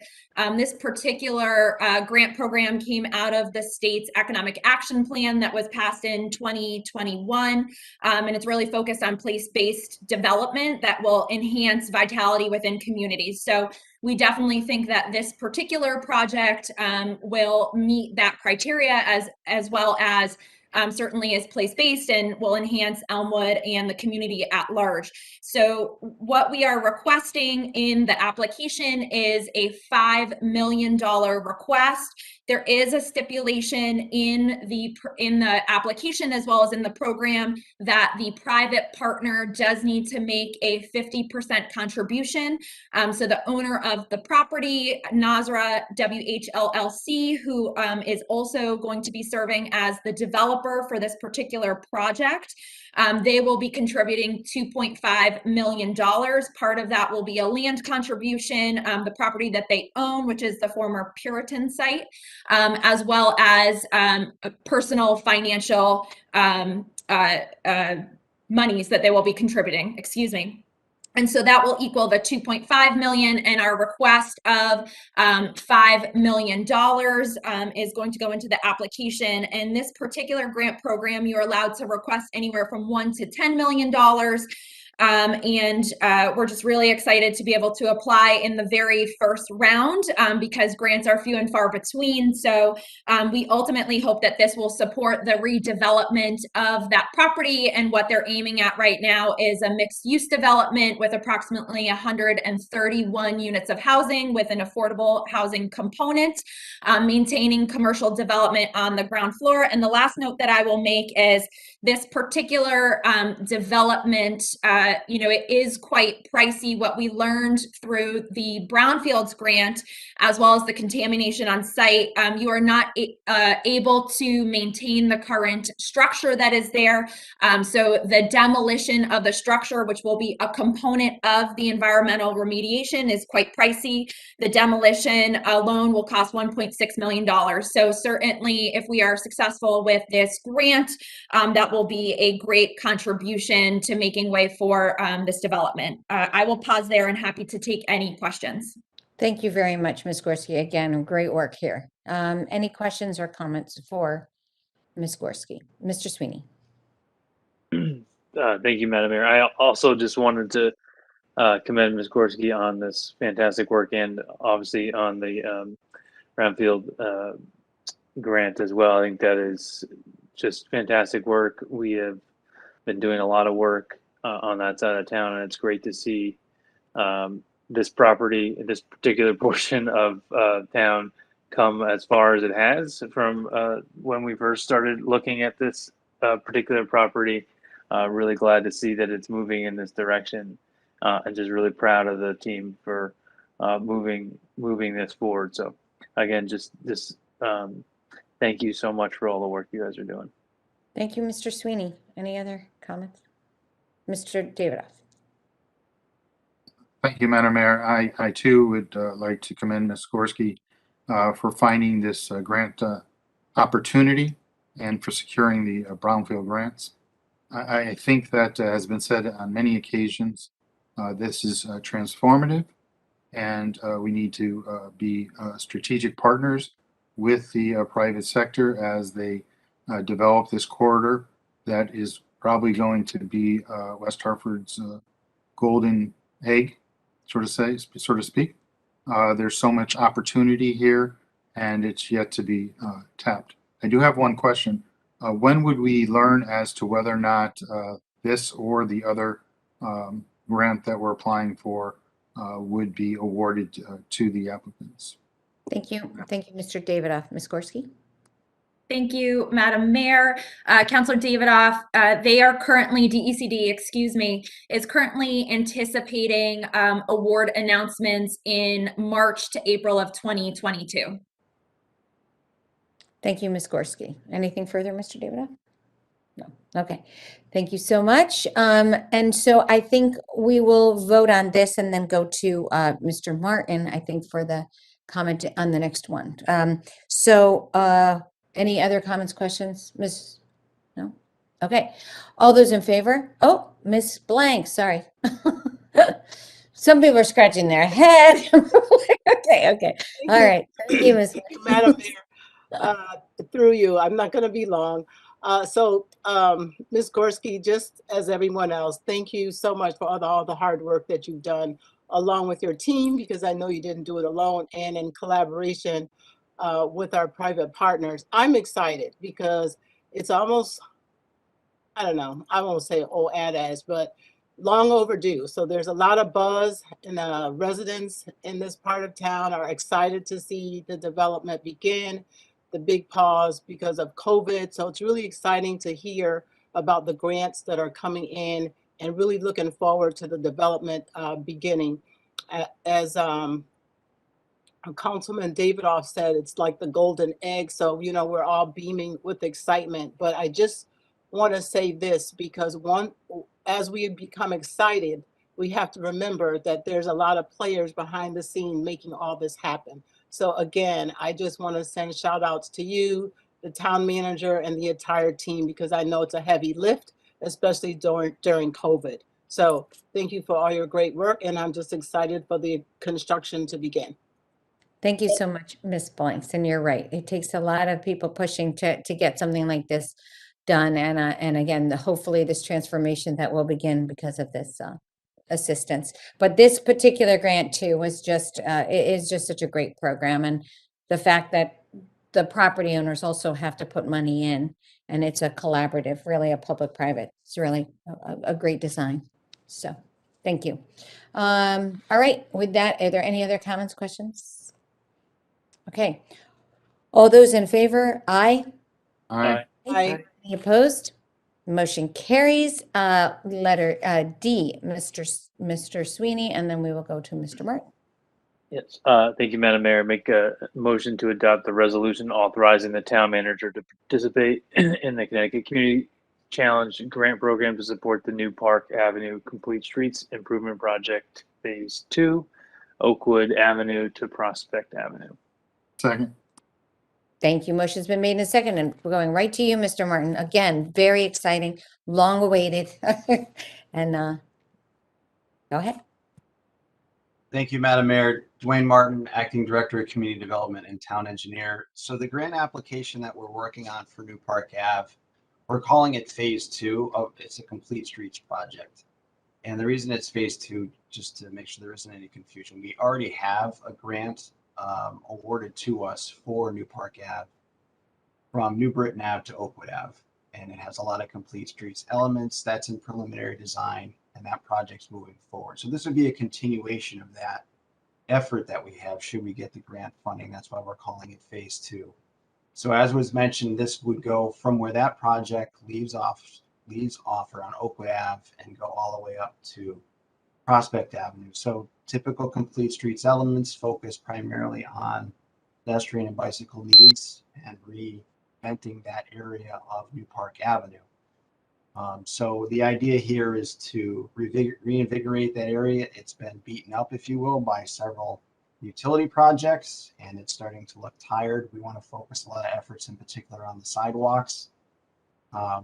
this particular grant program came out of the state's economic action plan that was passed in 2021. And it's really focused on place-based development that will enhance vitality within communities. So we definitely think that this particular project will meet that criteria, as well as certainly is place-based and will enhance Elmwood and the community at large. So what we are requesting in the application is a $5 million request. There is a stipulation in the application as well as in the program that the private partner does need to make a 50% contribution. So the owner of the property, Nasra WHLLC, who is also going to be serving as the developer for this particular project, they will be contributing $2.5 million. Part of that will be a land contribution, the property that they own, which is the former Puritan site, as well as personal financial monies that they will be contributing, excuse me. And so that will equal the 2.5 million, and our request of $5 million is going to go into the application. And this particular grant program, you're allowed to request anywhere from $1 to $10 million. We're just really excited to be able to apply in the very first round because grants are few and far between. So we ultimately hope that this will support the redevelopment of that property. And what they're aiming at right now is a mixed use development with approximately 131 units of housing with an affordable housing component, maintaining commercial development on the ground floor. And the last note that I will make is this particular development, it is quite pricey. What we learned through the Brownfields grant, as well as the contamination on site, you are not able to maintain the current structure that is there. So the demolition of the structure, which will be a component of the environmental remediation, is quite pricey. The demolition alone will cost $1.6 million. So certainly if we are successful with this grant, that will be a great contribution to making way for this development. I will pause there and happy to take any questions. Thank you very much, Ms. Gorski. Again, great work here. Any questions or comments for Ms. Gorski? Mr. Sweeney. Thank you, Madam Mayor. I also just wanted to commend Ms. Gorski on this fantastic work and obviously on the Brownfield grant as well. I think that is just fantastic work. We have been doing a lot of work on that side of town, and it's great to see this property, this particular portion of town, come as far as it has from when we first started looking at this particular property. Really glad to see that it's moving in this direction, and just really proud of the team for moving this forward. So again, just thank you so much for all the work you guys are doing. Thank you, Mr. Sweeney. Any other comments? Mr. Davidoff. Thank you, Madam Mayor. I too would like to commend Ms. Gorski for finding this grant opportunity and for securing the Brownfield grants. I think that has been said on many occasions. This is transformative, and we need to be strategic partners with the private sector as they develop this corridor that is probably going to be West Hartford's golden egg, so to speak. There's so much opportunity here, and it's yet to be tapped. I do have one question. When would we learn as to whether or not this or the other grant that we're applying for would be awarded to the applicants? Thank you. Thank you, Mr. Davidoff. Ms. Gorski. Thank you, Madam Mayor. Councilor Davidoff, they are currently, DECD, excuse me, is currently anticipating award announcements in March to April of 2022. Thank you, Ms. Gorski. Anything further, Mr. Davidoff? No. Okay. Thank you so much. And so I think we will vote on this and then go to Mr. Martin, I think, for the comment on the next one. Any other comments, questions, Ms.? No? Okay. All those in favor? Oh, Ms. Blank, sorry. Some people are scratching their head. Okay. All right. Thank you, Ms. Thank you, Madam Mayor. Through you, I'm not going to be long. Ms. Gorski, just as everyone else, thank you so much for all the hard work that you've done along with your team, because I know you didn't do it alone, and in collaboration with our private partners. I'm excited because it's almost, I don't know, I won't say old ad, but long overdue. So there's a lot of buzz, and residents in this part of town are excited to see the development begin. The big pause because of COVID. So it's really exciting to hear about the grants that are coming in, and really looking forward to the development beginning. As Councilman Davidoff said, it's like the golden egg. So, we're all beaming with excitement. But I just want to say this, because as we become excited, we have to remember that there's a lot of players behind the scene making all this happen. So again, I just want to send shout outs to you, the town manager, and the entire team, because I know it's a heavy lift, especially during COVID. So thank you for all your great work, and I'm just excited for the construction to begin. Thank you so much, Ms. Blanks, and you're right. It takes a lot of people pushing to get something like this done, and again, hopefully this transformation that will begin because of this assistance. But this particular grant too was just it is just such a great program, and the fact that the property owners also have to put money in, and it's a collaborative, really a public-private. It's really a great design. So, thank you. All right, with that, are there any other comments, questions? Okay. All those in favor? Aye. Aye. Aye. Any opposed? Motion carries. Letter D, Mr. Sweeney, and then we will go to Mr. Martin. Yes, thank you, Madam Mayor. Make a motion to adopt the resolution authorizing the town manager to participate in the Connecticut Community Challenge Grant Program to support the New Park Avenue Complete Streets Improvement Project Phase 2, Oakwood Avenue to Prospect Avenue. Second. Thank you. Motion's been made and seconded, and we're going right to you, Mr. Martin. Again, very exciting, long awaited. And go ahead. Thank you, Madam Mayor. Dwayne Martin, Acting Director of Community Development and Town Engineer. So the grant application that we're working on for New Park Ave, we're calling it Phase 2. It's a complete streets project. And the reason it's Phase 2, just to make sure there isn't any confusion, we already have a grant awarded to us for New Park Ave from New Britain Ave to Oakwood Ave. And it has a lot of complete streets elements that's in preliminary design, and that project's moving forward. So this would be a continuation of that effort that we have should we get the grant funding. That's why we're calling it Phase 2. So as was mentioned, this would go from where that project leaves off around Oakwood Ave and go all the way up to Prospect Avenue. So typical complete streets elements focus primarily on pedestrian and bicycle needs and reinventing that area of New Park Avenue. So the idea here is to reinvigorate that area. It's been beaten up, if you will, by several utility projects, and it's starting to look tired. We want to focus a lot of efforts in particular on the sidewalks,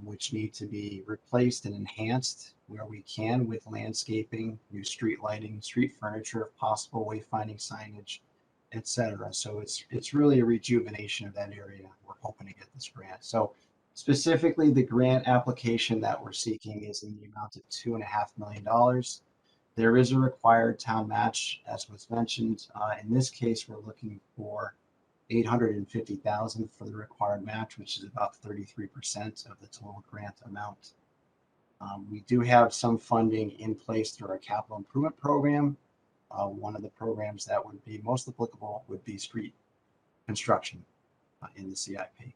which need to be replaced and enhanced where we can with landscaping, new street lighting, street furniture, if possible, wayfinding signage, etc. So it's really a rejuvenation of that area. We're hoping to get this grant. So specifically, the grant application that we're seeking is in the amount of $2.5 million. There is a required town match, as was mentioned. In this case, we're looking for $850,000 for the required match, which is about 33% of the total grant amount. We do have some funding in place through our capital improvement program. One of the programs that would be most applicable would be street construction in the CIP.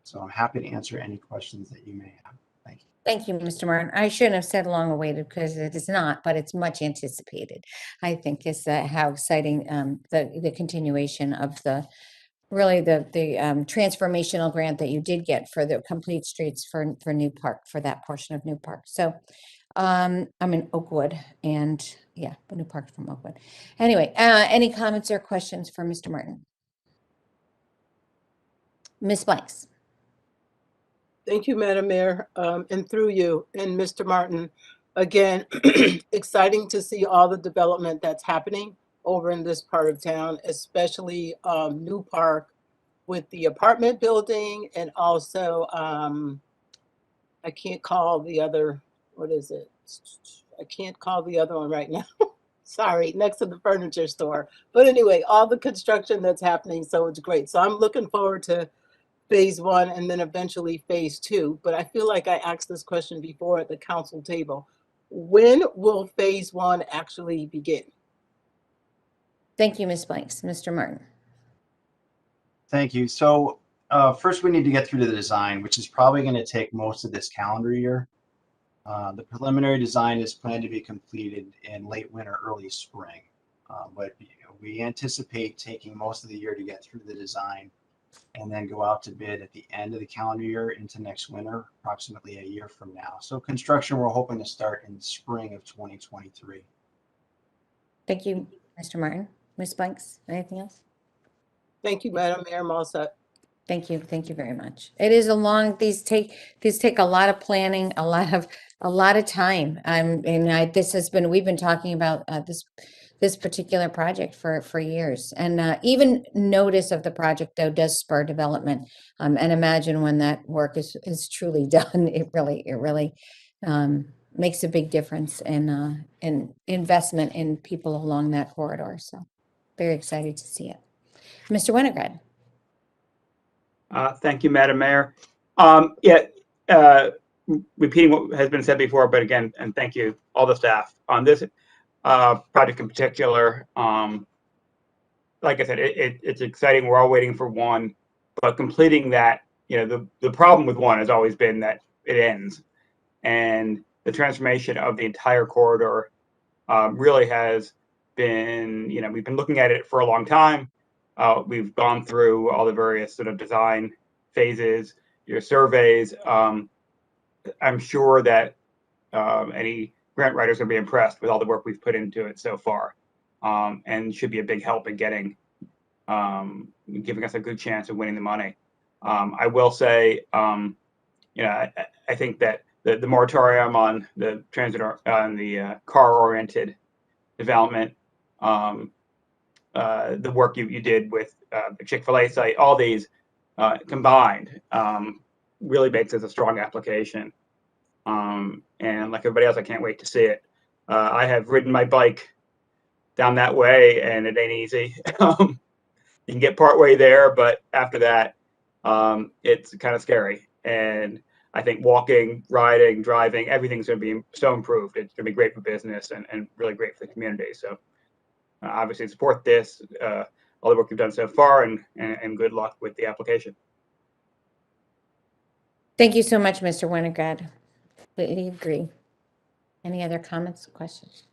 So I'm happy to answer any questions that you may have. Thank you. Thank you, Mr. Martin. I shouldn't have said long awaited because it is not, but it's much anticipated. I think is how exciting the continuation of the transformational grant that you did get for the complete streets for New Park, for that portion of New Park. So I'm in Oakwood, and yeah, but New Park from Oakwood. Anyway, any comments or questions for Mr. Martin? Ms. Blanks. Thank you, Madam Mayor, and through you and Mr. Martin. Again, exciting to see all the development that's happening over in this part of town, especially New Park with the apartment building, and also I can't call the other, what is it? I can't call the other one right now. Sorry, next to the furniture store. But anyway, all the construction that's happening, so it's great. So I'm looking forward to phase one and then eventually phase two. But I feel like I asked this question before at the council table. When will phase one actually begin? Thank you, Ms. Blanks. Mr. Martin. Thank you. So first we need to get through to the design, which is probably going to take most of this calendar year. The preliminary design is planned to be completed in late winter, early spring. But we anticipate taking most of the year to get through the design and then go out to bid at the end of the calendar year into next winter, approximately a year from now. So construction, we're hoping to start in spring of 2023. Thank you, Mr. Martin. Ms. Blanks, anything else? Thank you, Madam Mayor. I'm all set. Thank you. Thank you very much. It is a long, these take a lot of planning, a lot of time. We've been talking about this particular project for years. And even notice of the project though does spur development. And imagine when that work is truly done, it really makes a big difference in investment in people along that corridor. So very excited to see it. Mr. Winograd. Thank you, Madam Mayor. Repeating what has been said before, but again, and thank you, all the staff on this project in particular. Like I said, it's exciting. We're all waiting for one, but completing that, the problem with one has always been that it ends. And the transformation of the entire corridor really has been, we've been looking at it for a long time. We've gone through all the various sort of design phases, your surveys. I'm sure that any grant writers will be impressed with all the work we've put into it so far, and should be a big help in giving us a good chance of winning the money. I will say, I think that the moratorium on the transit on the car-oriented development, the work you did with the Chick-fil-A site, all these combined really makes this a strong application. And like everybody else, I can't wait to see it. I have ridden my bike down that way and it ain't easy. You can get partway there, but after that, it's kind of scary. And I think walking, riding, driving, everything's going to be so improved. It's going to be great for business and really great for the community. So obviously support this, all the work you've done so far, and good luck with the application. Thank you so much, Mr. Winograd. Completely agree. Any other comments, questions?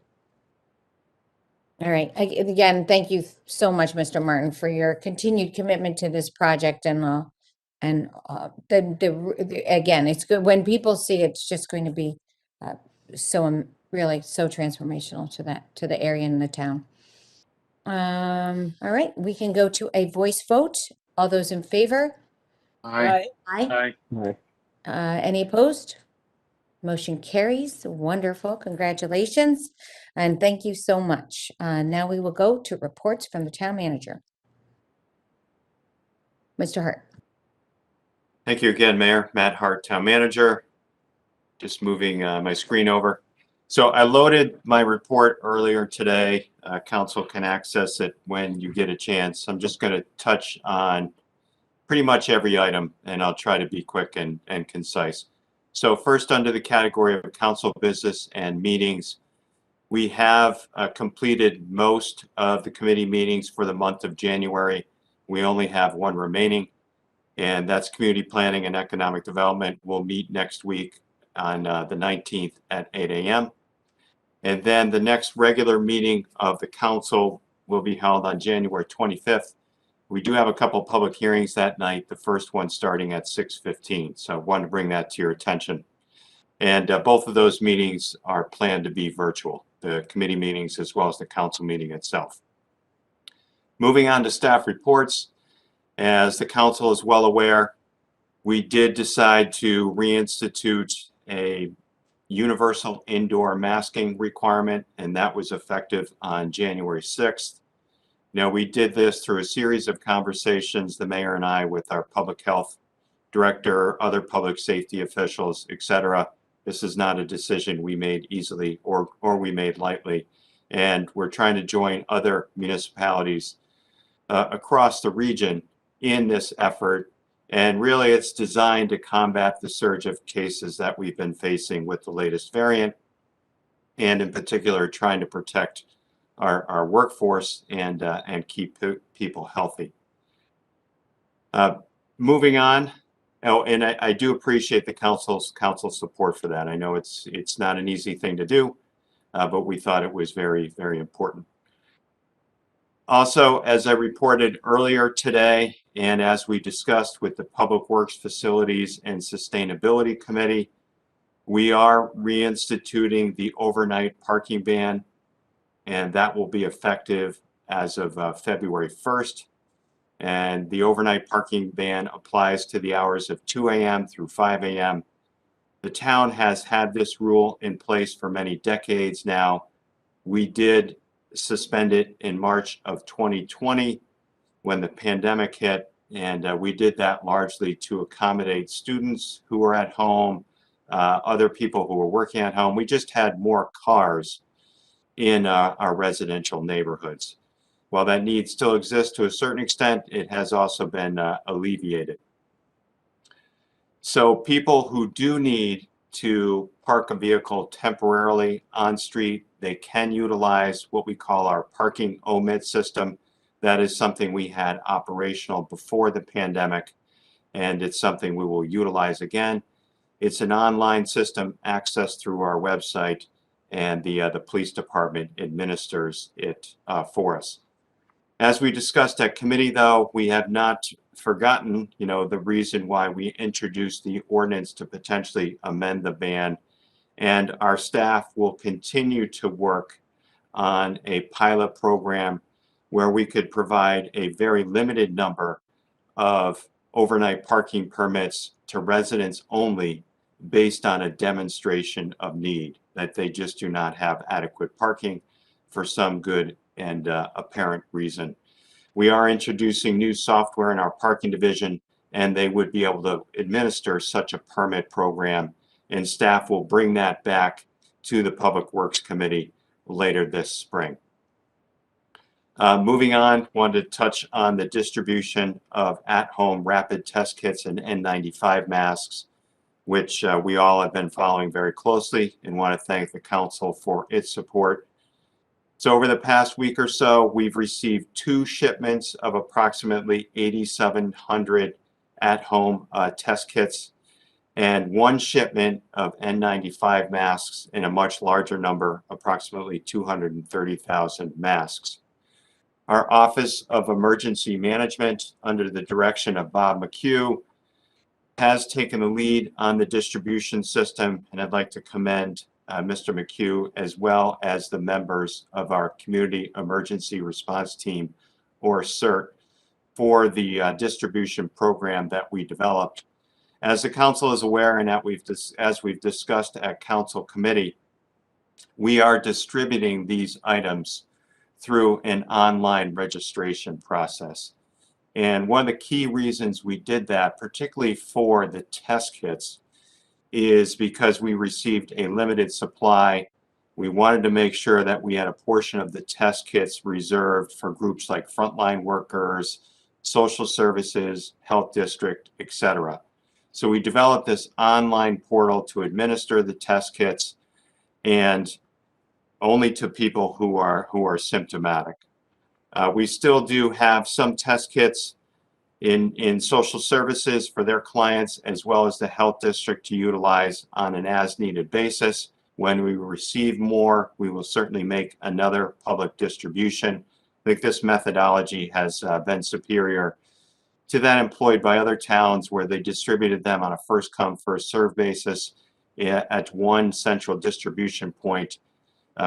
All right. Again, thank you so much, Mr. Martin, for your continued commitment to this project. And again, it's good when people see it, it's just going to be really so transformational to the area and the town. All right, we can go to a voice vote. All those in favor? Aye. Aye. Aye. Any opposed? Motion carries. Wonderful. Congratulations. And thank you so much. Now we will go to reports from the town manager. Mr. Hart. Thank you again, Mayor. Matt Hart, Town Manager. Just moving my screen over. So I loaded my report earlier today. Council can access it when you get a chance. I'm just going to touch on pretty much every item, and I'll try to be quick and concise. So first, under the category of council business and meetings, we have completed most of the committee meetings for the month of January. We only have one remaining, and that's community planning and economic development. We'll meet next week on the 19th at 8 a.m. And then the next regular meeting of the council will be held on January 25th. We do have a couple of public hearings that night, the first one starting at 6:15. So I wanted to bring that to your attention. And both of those meetings are planned to be virtual, the committee meetings as well as the council meeting itself. Moving on to staff reports, as the council is well aware, we did decide to reinstitute a universal indoor masking requirement, and that was effective on January 6th. Now, we did this through a series of conversations, the mayor and I, with our public health director, other public safety officials, etc. This is not a decision we made easily or we made lightly. And we're trying to join other municipalities across the region in this effort And really, it's designed to combat the surge of cases that we've been facing with the latest variant, and in particular, trying to protect our workforce and keep people healthy. Moving on. Oh, and I do appreciate the council's support for that. I know it's not an easy thing to do, but we thought it was very, very important. Also, as I reported earlier today, and as we discussed with the Public Works Facilities and Sustainability Committee, we are reinstituting the overnight parking ban, and that will be effective as of February 1st. And the overnight parking ban applies to the hours of 2 a.m. through 5 a.m. The town has had this rule in place for many decades now. We did suspend it in March of 2020 when the pandemic hit, and we did that largely to accommodate students who were at home, other people who were working at home. We just had more cars in our residential neighborhoods. While that need still exists to a certain extent, it has also been alleviated. So people who do need to park a vehicle temporarily on street, they can utilize what we call our parking omit system. That is something we had operational before the pandemic, and it's something we will utilize again. It's an online system accessed through our website, and the police department administers it for us. As we discussed at committee, though, we have not forgotten, the reason why we introduced the ordinance to potentially amend the ban, and our staff will continue to work on a pilot program where we could provide a very limited number of overnight parking permits to residents only based on a demonstration of need, that they just do not have adequate parking for some good and apparent reason. We are introducing new software in our parking division, and they would be able to administer such a permit program, and staff will bring that back to the Public Works Committee later this spring. Moving on, wanted to touch on the distribution of at-home rapid test kits and N95 masks, which we all have been following very closely, and want to thank the council for its support. So over the past week or so, we've received 2 shipments of approximately 8,700 at-home test kits, and 1 shipment of N95 masks in a much larger number, approximately 230,000 masks. Our Office of Emergency Management, under the direction of Bob McHugh, has taken the lead on the distribution system, and I'd like to commend Mr. McHugh, as well as the members of our Community Emergency Response Team, or CERT, for the distribution program that we developed. As the council is aware, and as we've discussed at council committee, we are distributing these items through an online registration process. And one of the key reasons we did that, particularly for the test kits, is because we received a limited supply. We wanted to make sure that we had a portion of the test kits reserved for groups like frontline workers, social services, health district, etc. So we developed this online portal to administer the test kits, and only to people who are symptomatic. We still do have some test kits in social services for their clients, as well as the health district, to utilize on an as-needed basis. When we receive more, we will certainly make another public distribution. I think this methodology has been superior to that employed by other towns, where they distributed them on a first-come, first-served basis at one central distribution point.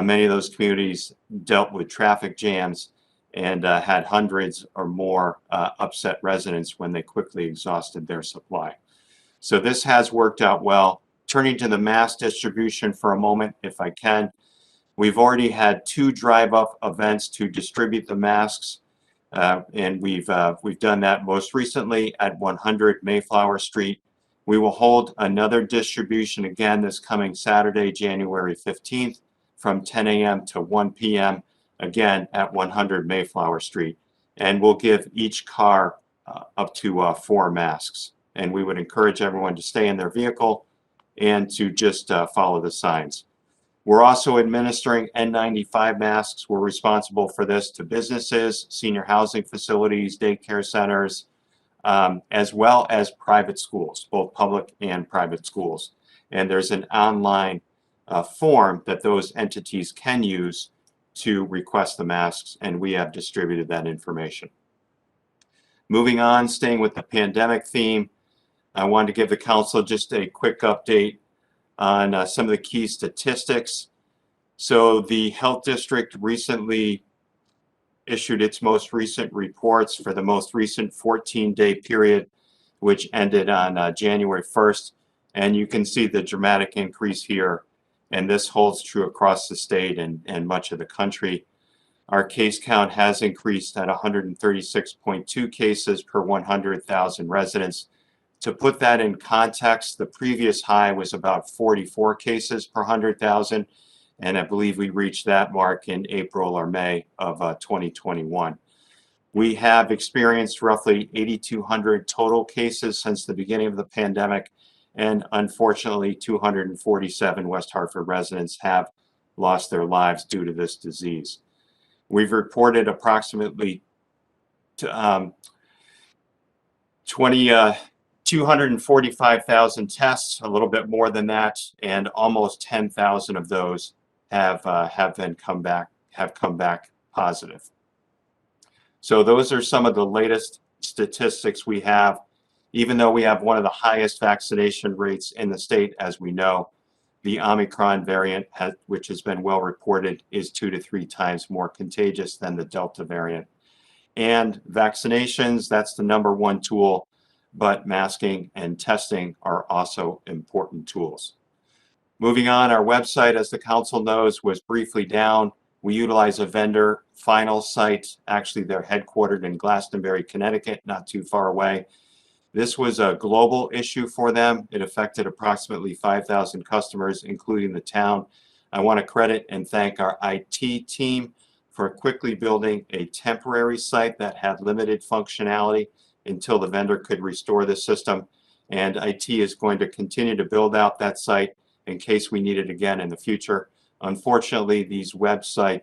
Many of those communities dealt with traffic jams and had hundreds or more upset residents when they quickly exhausted their supply. So this has worked out well. Turning to the mass distribution for a moment, if I can, we've already had 2 drive-up events to distribute the masks, and we've done that most recently at 100 Mayflower Street. We will hold another distribution again this coming Saturday, January 15th, from 10 a.m. to 1 p.m., again at 100 Mayflower Street. And we'll give each car up to 4 masks. And we would encourage everyone to stay in their vehicle and to just follow the signs. We're also administering N95 masks. We're responsible for this to businesses, senior housing facilities, daycare centers, as well as private schools, both public and private schools. And there's an online form that those entities can use to request the masks, and we have distributed that information. Moving on, staying with the pandemic theme, I wanted to give the council just a quick update on some of the key statistics. So the health district recently issued its most recent reports for the most recent 14-day period, which ended on January 1st. And you can see the dramatic increase here. And this holds true across the state and much of the country. Our case count has increased at 136.2 cases per 100,000 residents. To put that in context, the previous high was about 44 cases per 100,000, and I believe we reached that mark in April or May of 2021. We have experienced roughly 8,200 total cases since the beginning of the pandemic, and unfortunately 247 West Hartford residents have lost their lives due to this disease. We've reported approximately 245,000 tests, a little bit more than that, and almost 10,000 of those have come back positive. So those are some of the latest statistics we have. Even though we have one of the highest vaccination rates in the state, as we know, the Omicron variant, which has been well reported, is 2 to 3 times more contagious than the Delta variant. And vaccinations, that's the #1 tool, but masking and testing are also important tools. Moving on, our website, as the council knows, was briefly down. We utilize a vendor, Final Site. Actually, they're headquartered in Glastonbury, Connecticut, not too far away. This was a global issue for them. It affected approximately 5,000 customers, including the town. I want to credit and thank our IT team for quickly building a temporary site that had limited functionality until the vendor could restore the system. And IT is going to continue to build out that site in case we need it again in the future. Unfortunately, these website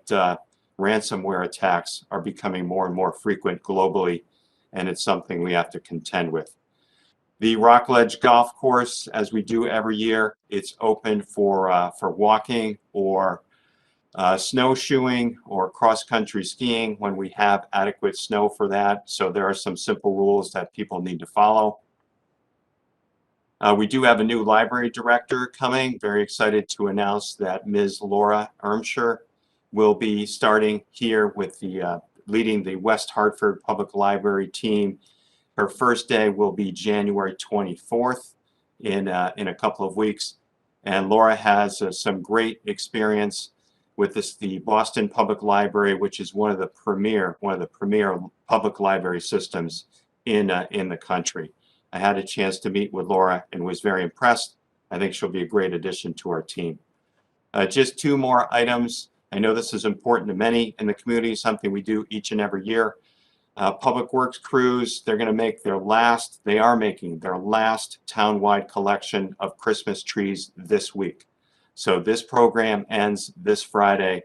ransomware attacks are becoming more and more frequent globally, and it's something we have to contend with. The Rockledge Golf Course, as we do every year, it's open for walking or snowshoeing or cross-country skiing when we have adequate snow for that. So there are some simple rules that people need to follow. We do have a new library director coming. Very excited to announce that Ms. Laura Ermsher will be starting here with the leading the West Hartford Public Library team. Her first day will be January 24th in a couple of weeks. And Laura has some great experience with the Boston Public Library, which is one of the premier public library systems in the country. I had a chance to meet with Laura and was very impressed. I think she'll be a great addition to our team. Just 2 more items. I know this is important to many in the community, something we do each and every year. Public Works crews, they are making their last townwide collection of Christmas trees this week. So this program ends this Friday,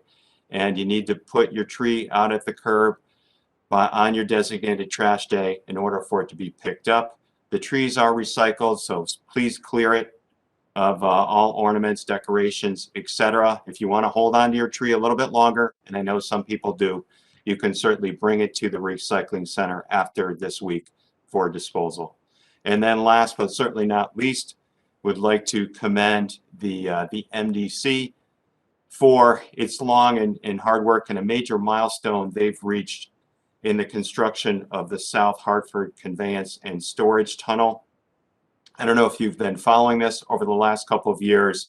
and you need to put your tree out at the curb on your designated trash day in order for it to be picked up. The trees are recycled, so please clear it of all ornaments, decorations, etc. If you want to hold on to your tree a little bit longer, and I know some people do, you can certainly bring it to the recycling center after this week for disposal. And then last but certainly not least, would like to commend the MDC for its long and hard work and a major milestone they've reached in the construction of the South Hartford Conveyance and Storage Tunnel. I don't know if you've been following this over the last couple of years,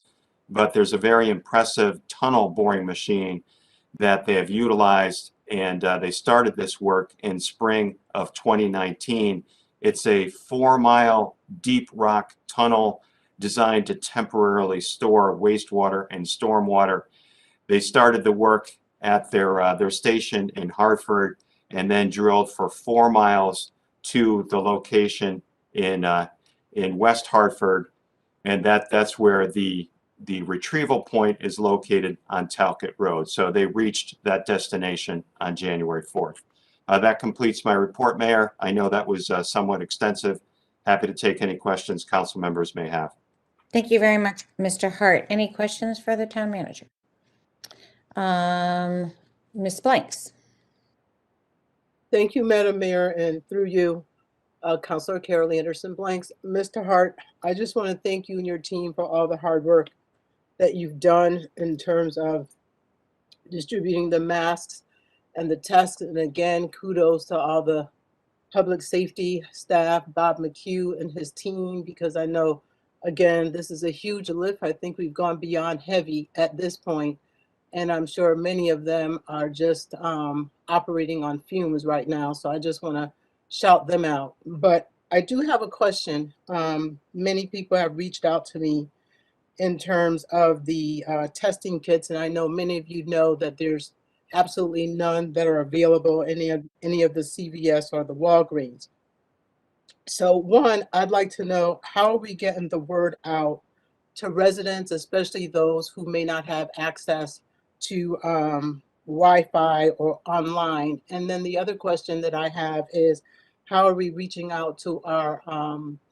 but there's a very impressive tunnel boring machine that they have utilized, and they started this work in spring of 2019. It's a 4-mile deep rock tunnel designed to temporarily store wastewater and stormwater. They started the work at their station in Hartford and then drilled for 4 miles to the location in West Hartford, and that's where the retrieval point is located on Talcott Road. So they reached that destination on January 4th. That completes my report, Mayor. I know that was somewhat extensive. Happy to take any questions council members may have. Thank you very much, Mr. Hart. Any questions for the town manager? Ms. Blanks. Thank you, Madam Mayor, and through you, Councilor Carol Anderson Blanks. Mr. Hart, I just want to thank you and your team for all the hard work that you've done in terms of distributing the masks and the tests. And again, kudos to all the public safety staff, Bob McHugh and his team, because I know, again, this is a huge lift. I think we've gone beyond heavy at this point, and I'm sure many of them are just operating on fumes right now. So I just want to shout them out. But I do have a question. Many people have reached out to me in terms of the testing kits, and I know many of you know that there's absolutely none that are available in any of the CVS or the Walgreens. So one, I'd like to know, how are we getting the word out to residents, especially those who may not have access to Wi-Fi or online? And then the other question that I have is, how are we reaching out to our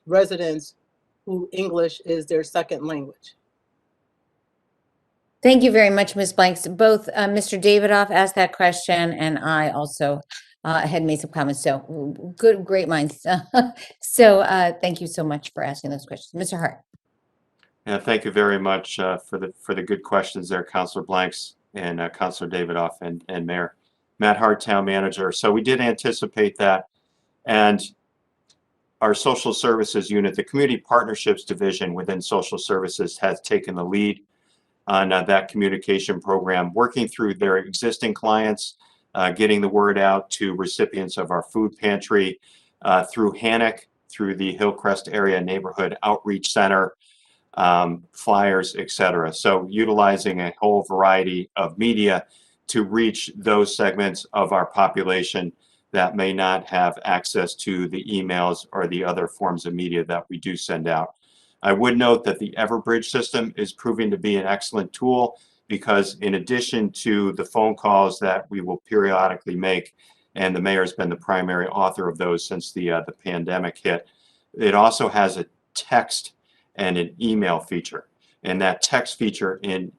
residents who English is their second language? Thank you very much, Ms. Blanks. Both Mr. Davidoff asked that question, and I also had made some comments. So great minds. So thank you so much for asking those questions. Mr. Hart. Yeah, thank you very much for the good questions there, Councilor Blanks and Councilor Davidoff and Mayor. Matt Hart, Town Manager. So we did anticipate that, and our social services unit, the Community Partnerships Division within social services, has taken the lead on that communication program, working through their existing clients, getting the word out to recipients of our food pantry, through HANOC, through the Hillcrest Area Neighborhood Outreach Center, flyers, etc. So utilizing a whole variety of media to reach those segments of our population that may not have access to the emails or the other forms of media that we do send out. I would note that the Everbridge system is proving to be an excellent tool, because in addition to the phone calls that we will periodically make, and the mayor's been the primary author of those since the pandemic hit, it also has a text and an email feature. And that text feature in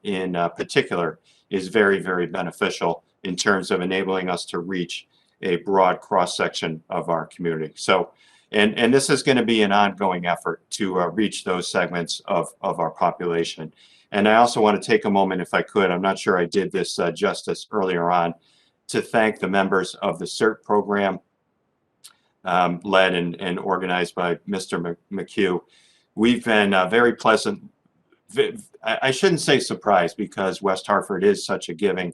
particular is very, very beneficial in terms of enabling us to reach a broad cross-section of our community. So, and this is going to be an ongoing effort to reach those segments of our population. And I also want to take a moment, if I could, I'm not sure I did this justice earlier on, to thank the members of the CERT program, led and organized by Mr. McHugh. We've been very pleasant. I shouldn't say surprised, because West Hartford is such a giving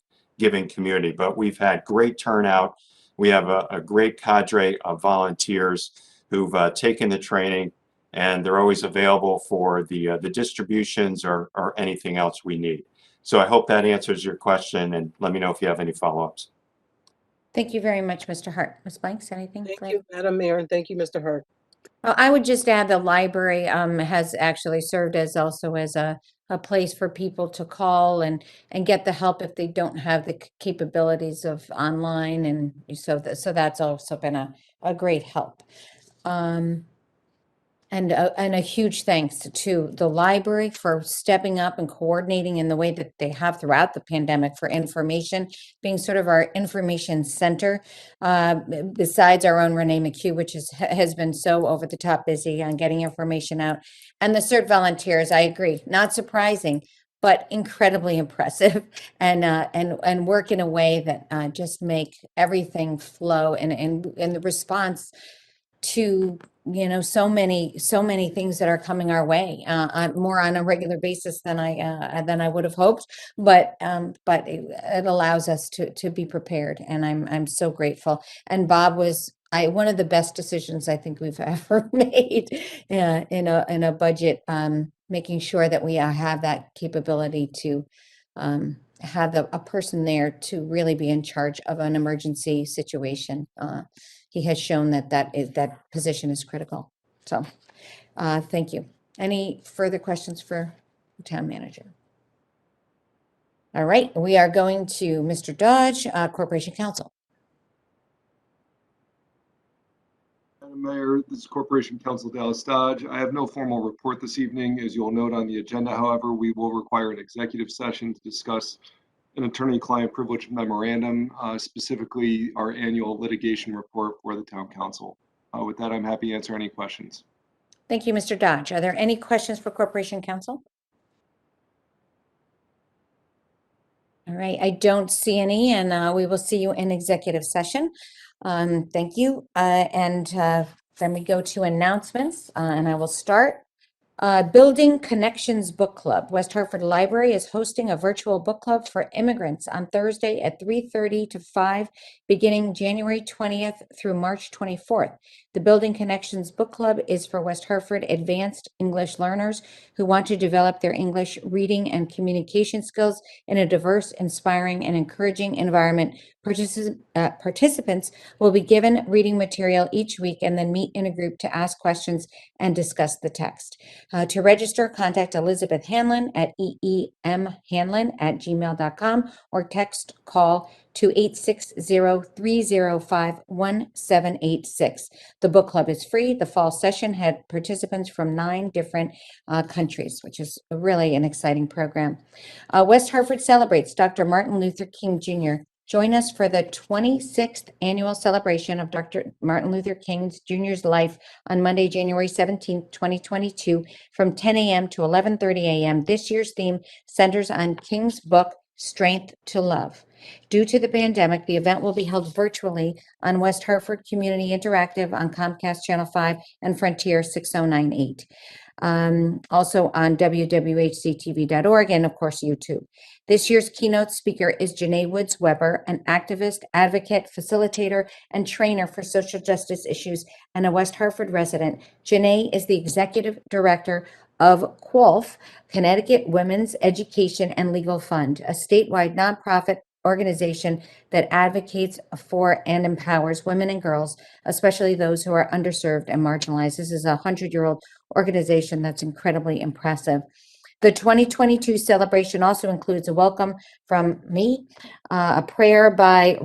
community, but we've had great turnout. We have a great cadre of volunteers who've taken the training, and they're always available for the distributions or anything else we need. So I hope that answers your question, and let me know if you have any follow-ups. Thank you very much, Mr. Hart. Ms. Blanks, anything? Thank you, Madam Mayor, and thank you, Mr. Hart. I would just add the library has actually served as also as a place for people to call and get the help if they don't have the capabilities of online, and so that's also been a great help. And a huge thanks to the library for stepping up and coordinating in the way that they have throughout the pandemic for information, being sort of our information center, besides our own Renee McHugh, which has been so over the top busy on getting information out. And the CERT volunteers, I agree, not surprising, but incredibly impressive, and work in a way that just make everything flow, and the response to so many things that are coming our way, more on a regular basis than I would have hoped, but it allows us to be prepared, and I'm so grateful. And Bob was one of the best decisions I think we've ever made in a budget, making sure that we have that capability to have a person there to really be in charge of an emergency situation. He has shown that position is critical. So, thank you. Any further questions for the town manager? All right, we are going to Mr. Dodge, Corporation Counsel. Madam Mayor, this is Corporation Counsel Dallas Dodge. I have no formal report this evening. As you'll note on the agenda, however, we will require an executive session to discuss an attorney-client privilege memorandum, specifically our annual litigation report for the town council. With that, I'm happy to answer any questions. Thank you, Mr. Dodge. Are there any questions for Corporation Counsel? All right, I don't see any, and we will see you in executive session. Thank you. Then we go to announcements, and I will start. Building Connections Book Club. West Hartford Library is hosting a virtual book club for immigrants on Thursday at 3:30 to 5, beginning January 20th through March 24th. The Building Connections Book Club is for West Hartford advanced English learners who want to develop their English reading and communication skills in a diverse, inspiring, and encouraging environment. Participants will be given reading material each week and then meet in a group to ask questions and discuss the text. To register, contact Elizabeth Hanlon at eemhanlon@gmail.com or text call to 860-305-1786. The book club is free. The fall session had participants from 9 different countries, which is really an exciting program. West Hartford celebrates Dr. Martin Luther King Jr. Join us for the 26th annual celebration of Dr. Martin Luther King Jr.'s life on Monday, January 17th, 2022, from 10 a.m. to 11:30 a.m. This year's theme centers on King's book, Strength to Love. Due to the pandemic, the event will be held virtually on West Hartford Community Interactive on Comcast Channel 5 and Frontier 6098. Also on wwhctv.org and of course YouTube. This year's keynote speaker is Janae Woods Weber, an activist, advocate, facilitator, and trainer for social justice issues and a West Hartford resident. Janae is the executive director of QWOLF, Connecticut Women's Education and Legal Fund, a statewide nonprofit organization that advocates for and empowers women and girls, especially those who are underserved and marginalized. This is a 100-year-old organization that's incredibly impressive. The 2022 celebration also includes a welcome from me, a prayer by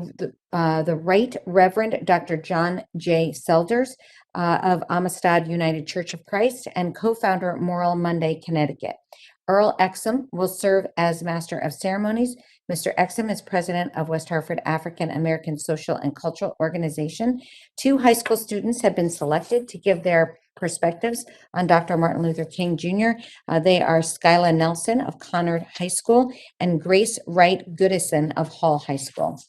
the Right Reverend Dr. John J. Selders of Amistad United Church of Christ and co-founder Moral Monday, Connecticut. Earl Exum will serve as Master of Ceremonies. Mr. Exum is president of West Hartford African American Social and Cultural Organization. 2 high school students have been selected to give their perspectives on Dr. Martin Luther King Jr. They are Skyla Nelson of Conard High School and Grace Wright Goodison of Hall High School.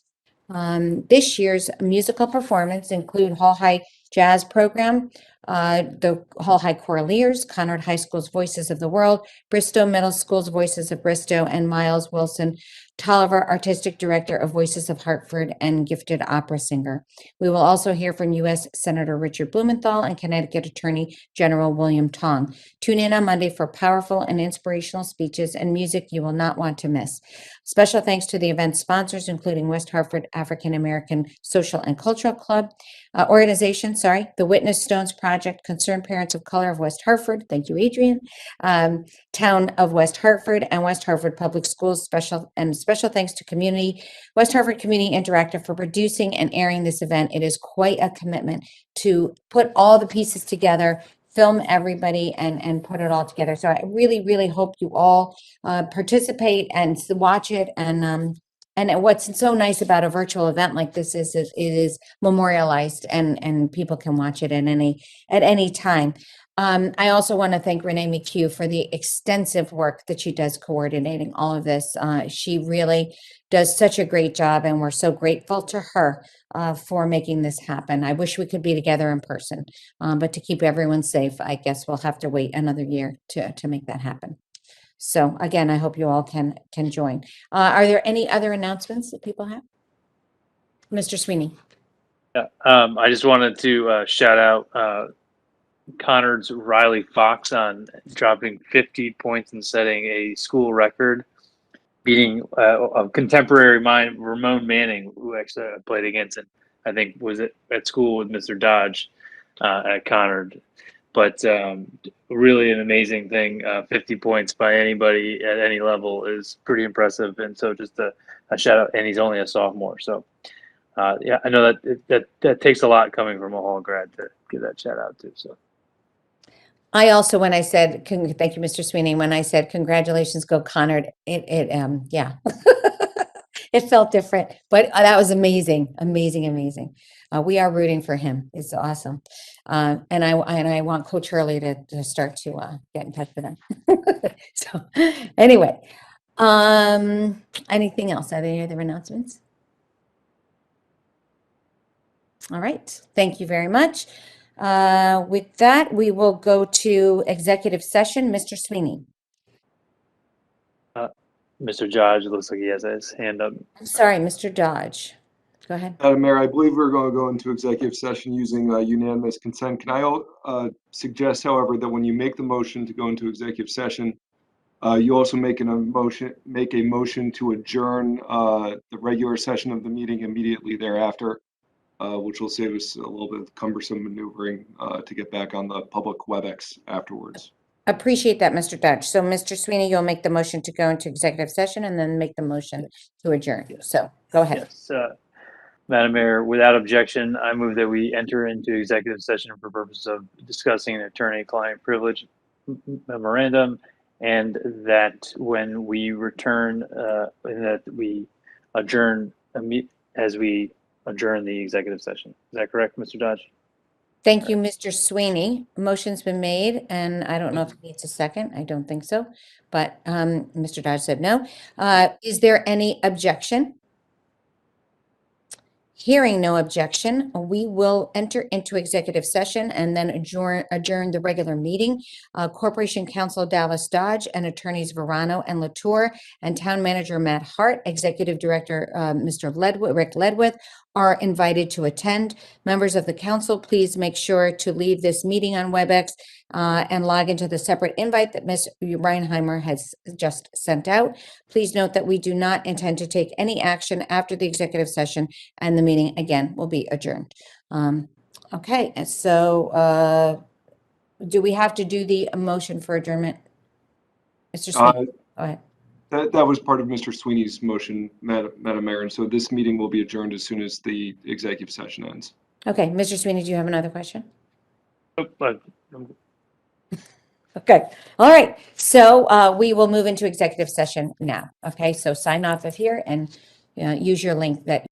This year's musical performance include Hall High Jazz Program, the Hall High Choraleers, Conard High School's Voices of the World, Bristow Middle School's Voices of Bristow, and Miles Wilson Tolliver, Artistic Director of Voices of Hartford and gifted opera singer. We will also hear from U.S. Senator Richard Blumenthal and Connecticut Attorney General William Tong. Tune in on Monday for powerful and inspirational speeches and music you will not want to miss. Special thanks to the event sponsors, including West Hartford African American Social and Cultural Club, organization, the Witness Stones Project, Concerned Parents of Color of West Hartford, thank you, Adrian, Town of West Hartford, and West Hartford Public Schools. Special thanks to West Hartford Community Interactive for producing and airing this event. It is quite a commitment to put all the pieces together, film everybody, and put it all together. So I really, really hope you all participate and watch it. And what's so nice about a virtual event like this is it is memorialized and people can watch it at any time. I also want to thank Renee McHugh for the extensive work that she does coordinating all of this. She really does such a great job, and we're so grateful to her for making this happen. I wish we could be together in person, but to keep everyone safe, I guess we'll have to wait another year to make that happen. So again, I hope you all can join. Are there any other announcements that people have? Mr. Sweeney. Yeah, I just wanted to shout out Conard's Riley Fox on dropping 50 points and setting a school record beating a contemporary mine, Ramon Manning, who actually I played against, and I think was at school with Mr. Dodge at Conard. But really an amazing thing. 50 points by anybody at any level is pretty impressive. And so just a shout out, and he's only a sophomore. So yeah, I know that takes a lot coming from a Hall grad to give that shout out to. So I also, when I said, thank you, Mr. Sweeney, when I said, congratulations, go Conard, yeah. It felt different, but that was amazing, amazing, amazing. We are rooting for him. It's awesome. And I want Coach Hurley to start to get in touch with him. So anyway, anything else? Are there any other announcements? All right, thank you very much. With that, we will go to executive session. Mr. Sweeney. Mr. Dodge, it looks like he has his hand up. I'm sorry, Mr. Dodge. Go ahead. Madam Mayor, I believe we're going to go into executive session using unanimous consent. Can I suggest, however, that when you make the motion to go into executive session, you also make a motion to adjourn the regular session of the meeting immediately thereafter, which will save us a little bit of cumbersome maneuvering to get back on the public WebEx afterwards. Appreciate that, Mr. Dodge. So, Mr. Sweeney, you'll make the motion to go into executive session and then make the motion to adjourn. So, go ahead. Yes, Madam Mayor, without objection, I move that we enter into executive session for purpose of discussing an attorney-client privilege memorandum, and that when we return, and that we adjourn as we adjourn the executive session. Is that correct, Mr. Dodge? Thank you, Mr. Sweeney. Motion's been made, and I don't know if it needs a second. I don't think so, but Mr. Dodge said no. Is there any objection? Hearing no objection, we will enter into executive session and then adjourn the regular meeting. Corporation Counsel Dallas Dodge and attorneys Verano and Latour and Town Manager Matt Hart, Executive Director Mr. Rick Ledwith are invited to attend. Members of the council, please make sure to leave this meeting on WebEx and log into the separate invite that Ms. Reinheimer has just sent out. Please note that we do not intend to take any action after the executive session, and the meeting again will be adjourned. Okay, and so do we have to do the motion for adjournment? Mr. Sweeney, go ahead. That was part of Mr. Sweeney's motion, Madam Mayor, and so this meeting will be adjourned as soon as the executive session ends. Okay, Mr. Sweeney, do you have another question? Oh, Okay, all right. So we will move into executive session now. Okay, so sign off of here and use your link that